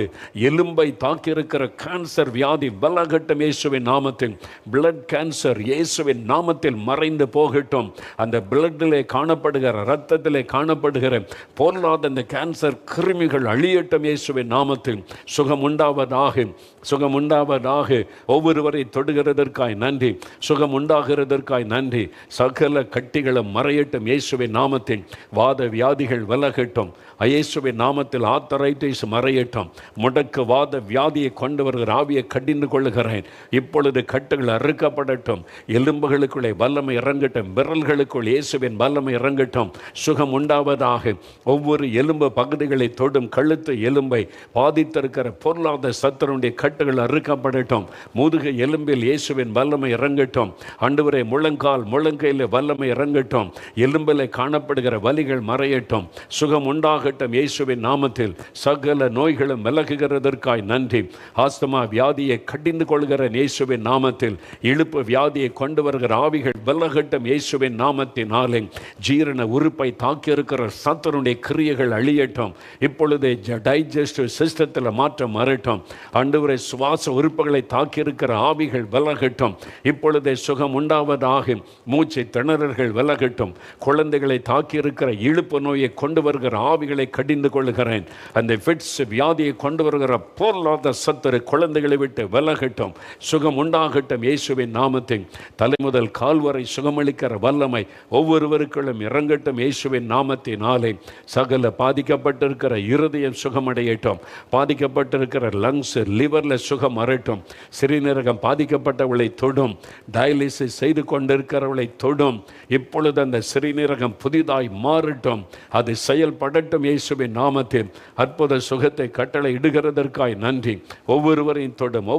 எலும்பை தாக்கியிருக்கிற கேன்சர் வியாதி விலகட்டும் இயேசுவின் நாமத்தில். பிளட் கேன்சர் இயேசுவின் நாமத்தில் மறைந்து போகட்டும். அந்த பிளட்டிலே காணப்படுகிற, இரத்தத்திலே காணப்படுகிற பொல்லாத அந்த கேன்சர் கிருமிகள் அழியட்டும் இயேசுவின் நாமத்தில். சுகம் உண்டாவதாக, சுகம் உண்டாவதாக. ஒவ்வொருவரை தொடுகிறதற்காய் நன்றி. சுகம் உண்டாகிறதற்காய் நன்றி. சகல கட்டிகளும் மறையட்டும் இயேசுவின் நாமத்தில். வாத வியாதிகள் விலகட்டும். இயேசுவின் நாமத்தில் ஆத்தரைட்டிஸ் மறையட்டும். முடக்குவாத வியாதியை கொண்டு வருகிற ஆவியை கடிந்து கொள்ளுகிறேன். இப்பொழுது கட்டுகள் அறுக்கப்படட்டும். எலும்புகளுக்குள்ளே வல்லமை இறங்கட்டும். விரல்களுக்குள் இயேசுவின் வல்லமை இறங்கட்டும். சுகம் உண்டாவதாக. ஒவ்வொரு எலும்பு பகுதிகளை தொடும் கழுத்து எலும்பை பாதித்திருக்கிற பொருளாதார சத்துருடைய கட்டுகள் அறுக்கப்படட்டும். முதுகு எலும்பில் இயேசுவின் வல்லமை இறங்கட்டும். ஆண்டவரே, முழங்கையில் வல்லமை இறங்கட்டும். எலும்பில் காணப்படுகிற வலிகள் மறையட்டும். சுகம் உண்டாகட்டும் இயேசுவின் நாமத்தில். சகல நோய்களும் விலகுகிறதற்காய் நன்றி. ஆஸ்துமா வியாதியை கடிந்து கொள்கிற இயேசுவின் நாமத்தில். இழுப்பு வியாதியை கொண்டு வருகிற ஆவிகள் விலகட்டும் இயேசுவின் நாமத்தினாலே. ஜீரண உறுப்பை தாக்கியிருக்கிற சத்துருடைய கிரியைகள் அழியட்டும். இப்பொழுது டைஜஸ்டிவ் சிஸ்டத்தில் மாற்றம் வரட்டும். ஆண்டவரே, சுவாச உறுப்புகளை தாக்கியிருக்கிற ஆவிகள் விலகட்டும். இப்பொழுதே சுகம் உண்டாவதாக. மூச்சை திணறல்கள் விலகட்டும். குழந்தைகளை தாக்கியிருக்கிற இழுப்பு நோயை கொண்டு வருகிற ஆவிகளை கடிந்து கொள்கிறேன். அந்த ஃபிட்ஸ் வியாதியை கொண்டு வருகிற பொருளாதார சத்துரு குழந்தைகளை விட்டு விலகட்டும். சுகம் உண்டாகட்டும் இயேசுவின் நாமத்தில். தலைமுதல் கால்வரை சுகமளிக்கிற வல்லமை ஒவ்வொருவருக்குள்ளும் இறங்கட்டும் இயேசுவின் நாமத்தினாலே. சகல பாதிக்கப்பட்டிருக்கிற இருதயம் சுகமடையட்டும். பாதிக்கப்பட்டிருக்கிற லங்ஸ் லிவரில் சுகம் வரட்டும். சிறுநீரகம் பாதிக்கப்பட்டவளை தொடும். டயாலிசிஸ் செய்து கொண்டிருக்கிறவளை தொடும். இப்பொழுது அந்த சிறுநீரகம் புதிதாய் மாறட்டும். அது செயல்படட்டும் இயேசுவின் நாமத்தில். அற்புத சுகத்தை கட்டளை இடுகிறதற்காய் நன்றி. ஒவ்வொருவரையும் தொடும்.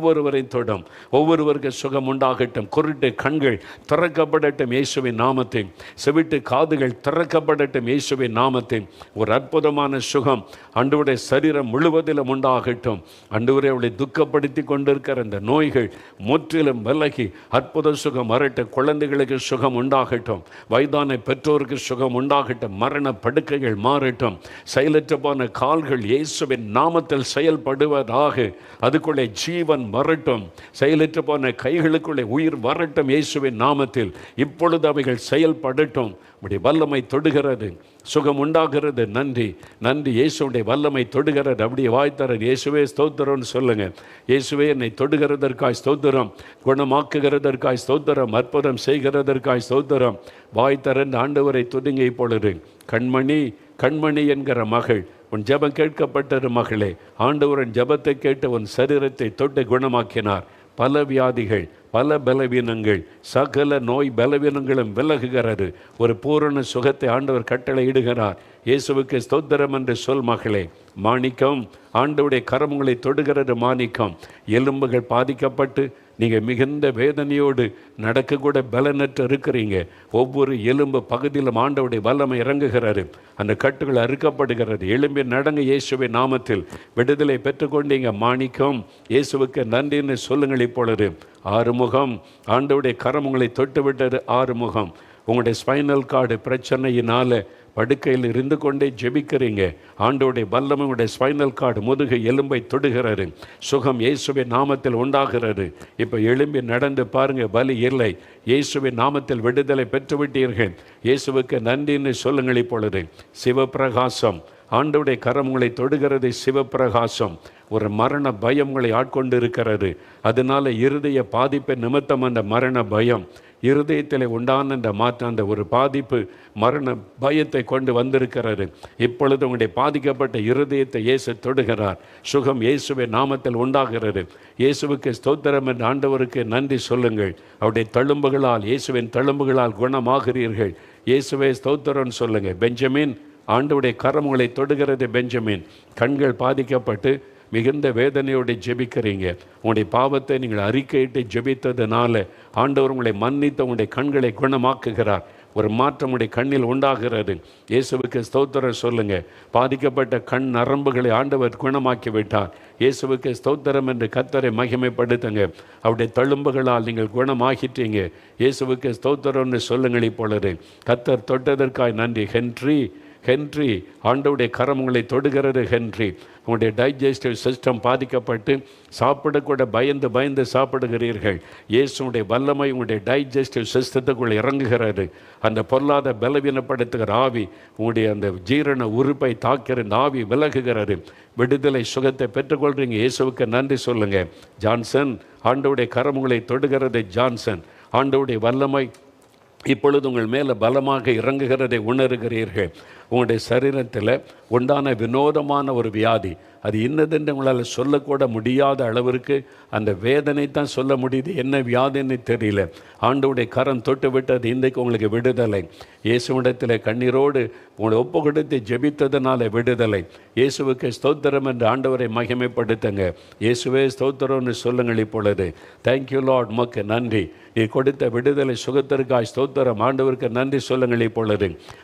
ஒவ்வொருவருக்கு சுகம் உண்டாகட்டும். குருட்டு கண்கள் திறக்கப்படட்டும் இயேசுவின் நாமத்தில். செவிட்டு காதுகள் திறக்கப்படட்டும் இயேசுவின் நாமத்தில். ஒரு அற்புதமான சுகம் ஆண்டவருடைய சரீரம் முழுவதிலும் உண்டாகட்டும். ஆண்டவரே, அவளை துக்கப்படுத்தி கொண்டிருக்கிற அந்த நோய்கள் முற்றிலும் விலகி அற்புத சுகம் வரட்டும். குழந்தைகளுக்கு சுகம் உண்டாகட்டும். வயதான பெற்றோருக்கு சுகம் உண்டாகட்டும். மரண படுக்கைகள் மாறட்டும். செயலற்ற போன கால்கள் இயேசுவின் நாமத்தில் செயல்படுவதாக. அதுக்குள்ளே ஜீவன் வரட்டும். செயலற்ற போன கைகளுக்குள்ளே உயிர் வரட்டும் இயேசுவின் நாமத்தில். இப்பொழுது அவைகள் செயல்படட்டும். உடைய வல்லமை தொடுகிறது. சுகம் உண்டாகிறது. நன்றி. இயேசுடைய வல்லமை தொடுகிறது. அப்படியே வாய்த்தர இயேசுவே ஸ்தோத்திரம்னு சொல்லுங்க. இயேசுவே, என்னை தொடுகிறதற்காய் ஸ்தோத்திரம். குணமாக்குகிறதற்காய் ஸ்தோத்திரம். அற்புதம் செய்கிறதற்காய் ஸ்தோத்திரம். வாய்த்தரன் ஆண்டவரை துதிங்க. இப்பொழுது கண்மணி என்கிற மகள், உன் ஜெபம் கேட்கப்பட்டது மகளே. ஆண்டவரின் ஜெபத்தை கேட்டு உன் சரீரத்தை தொட்டு குணமாக்கினார். பல வியாதிகள், பல பலவீனங்கள், சகல நோய் பலவீனங்களும் விலகுகிறது. ஒரு பூரண சுகத்தை ஆண்டவர் கட்டளை இடுகிறார். இயேசுவுக்கு ஸ்தோத்திரம் என்று சொல் மகளே. மாணிக்கம், ஆண்டவருடைய கரங்களை தொடுகிறது. மாணிக்கம், எலும்புகள் பாதிக்கப்பட்டு நீங்கள் மிகுந்த வேதனையோடு நடக்கக்கூட பலனற்று இருக்கிறீங்க. ஒவ்வொரு எலும்பு பகுதியிலும் ஆண்டவருடைய வல்லமை இறங்குகிறது. அந்த கட்டுகள் அறுக்கப்படுகிறது. எலும்பி நடங்க இயேசுவின் நாமத்தில். விடுதலை பெற்றுக்கொண்டீங்க. மாணிக்கம், இயேசுவுக்கு நன்றின்னு சொல்லுங்கள். இப்பொழுது ஆறுமுகம், ஆண்டவருடைய கரம் உங்களை தொட்டு விட்டது. ஆறுமுகம், உங்களுடைய ஸ்பைனல் கார்டு பிரச்சனையினால படுக்கையில் இருந்து கொண்டே ஜெபிக்கிறீங்க. ஆண்டவருடைய வல்லமை உங்களுடைய ஸ்பைனல் கார்டு முதுகு எலும்பை தொடுகிறது. சுகம் இயேசுவின் நாமத்தில் உண்டாகிறது. இப்போ எலும்பி நடந்து பாருங்க, வலி இல்லை. இயேசுவின் நாமத்தில் விடுதலை பெற்றுவிட்டீர்கள். இயேசுவுக்கு நன்றின்னு சொல்லுங்கள். இப்பொழுது சிவப்பிரகாசம், ஆண்டவருடைய கரம் உங்களை தொடுகிறது. சிவப்பிரகாசம், ஒரு மரண பயம் உங்களை ஆட்கொண்டு இருக்கிறது. அதனால இருதய பாதிப்பு நிமித்தம் அந்த மரண பயம், இருதயத்தில் உண்டான அந்த மாற்றம், அந்த ஒரு பாதிப்பு மரண பயத்தை கொண்டு வந்திருக்கிறது. இப்பொழுது உங்களுடைய பாதிக்கப்பட்ட இருதயத்தை இயேசு தொடுகிறார். சுகம் இயேசுவின் நாமத்தில் உண்டாகிறது. இயேசுவுக்கு ஸ்தோத்திரம் என்ற ஆண்டவருக்கு நன்றி சொல்லுங்கள். அவருடைய தழும்புகளால், இயேசுவின் தழும்புகளால் குணமாகிறீர்கள். இயேசுவே ஸ்தோத்திரம் சொல்லுங்க. பெஞ்சமின், ஆண்டவருடைய கரம் உங்களை தொடுகிறது. பெஞ்சமின், கண்கள் பாதிக்கப்பட்டு மிகுந்த வேதனையோடு ஜெபிக்கிறீங்க. உங்களுடைய பாவத்தை நீங்கள் அறிக்கையிட்டு ஜெபித்ததுனால ஆண்டவர் உங்களை மன்னித்து உங்களுடைய கண்களை குணமாக்குகிறார். ஒரு மாற்றம் உடைய கண்ணில் உண்டாகிறது. இயேசுவுக்கு ஸ்தோத்திரம் சொல்லுங்க. பாதிக்கப்பட்ட கண் நரம்புகளை ஆண்டவர் குணமாக்கி விட்டார். இயேசுவுக்கு ஸ்தோத்திரம் என்று கர்த்தரை மகிமைப்படுத்துங்க. அவருடைய தழும்புகளால் நீங்கள் குணமாகிட்டீங்க. இயேசுவுக்கு ஸ்தோத்திரம்னு சொல்லுங்கள். இப்பொழுது கர்த்தர் தொட்டதற்காய் நன்றி. ஹென்றி, ஆண்டவருடைய கரம் உங்களை தொடுகிறது. ஹென்றி, உங்களுடைய டைஜஸ்டிவ் சிஸ்டம் பாதிக்கப்பட்டு சாப்பிடக்கூட பயந்து சாப்பிடுகிறீர்கள். இயேசுடைய வல்லமை உங்களுடைய டைஜஸ்டிவ் சிஸ்டத்துக்குள்ளே இறங்குகிறது. அந்த பொல்லாத பலவீனப்படுத்துகிற ஆவி, உங்களுடைய அந்த ஜீரண உறுப்பை தாக்கிற இந்த ஆவி விலகுகிறது. விடுதலை சுகத்தை பெற்றுக்கொள்கிறீங்க. இயேசுவுக்கு நன்றி சொல்லுங்க. ஜான்சன், ஆண்டவருடைய கரம் உங்களை தொடுகிறது. ஜான்சன், ஆண்டவருடைய வல்லமை இப்பொழுது உங்கள் மேலே பலமாக இறங்குகிறதை உணர்கிறீர்கள். உங்களுடைய சரீரத்தில் உண்டான வினோதமான ஒரு வியாதி, அது இன்னதென்று உங்களால் சொல்லக்கூட முடியாத அளவிற்கு அந்த வேதனை தான் சொல்ல முடியுது. என்ன வியாதின்னு தெரியல. ஆண்டவருடைய கரம் தொட்டு விட்டது. இன்றைக்கு உங்களுக்கு விடுதலை. இயேசுவிடத்தில் கண்ணீரோடு உங்களை ஒப்பு கொடுத்து ஜெபித்ததுனால விடுதலை. இயேசுவுக்கு ஸ்தோத்திரம் என்று ஆண்டவரை மகிமைப்படுத்துங்க. இயேசுவே ஸ்தோத்திரம்னு சொல்லுங்கள். இப்பொழுது தேங்க்யூ லார்ட், உமக்கு நன்றி. நீ கொடுத்த விடுதலை சுகத்திற்காய் ஸ்தோத்திரம். ஆண்டவருக்கு நன்றி சொல்லுங்கள் இப்பொழுது.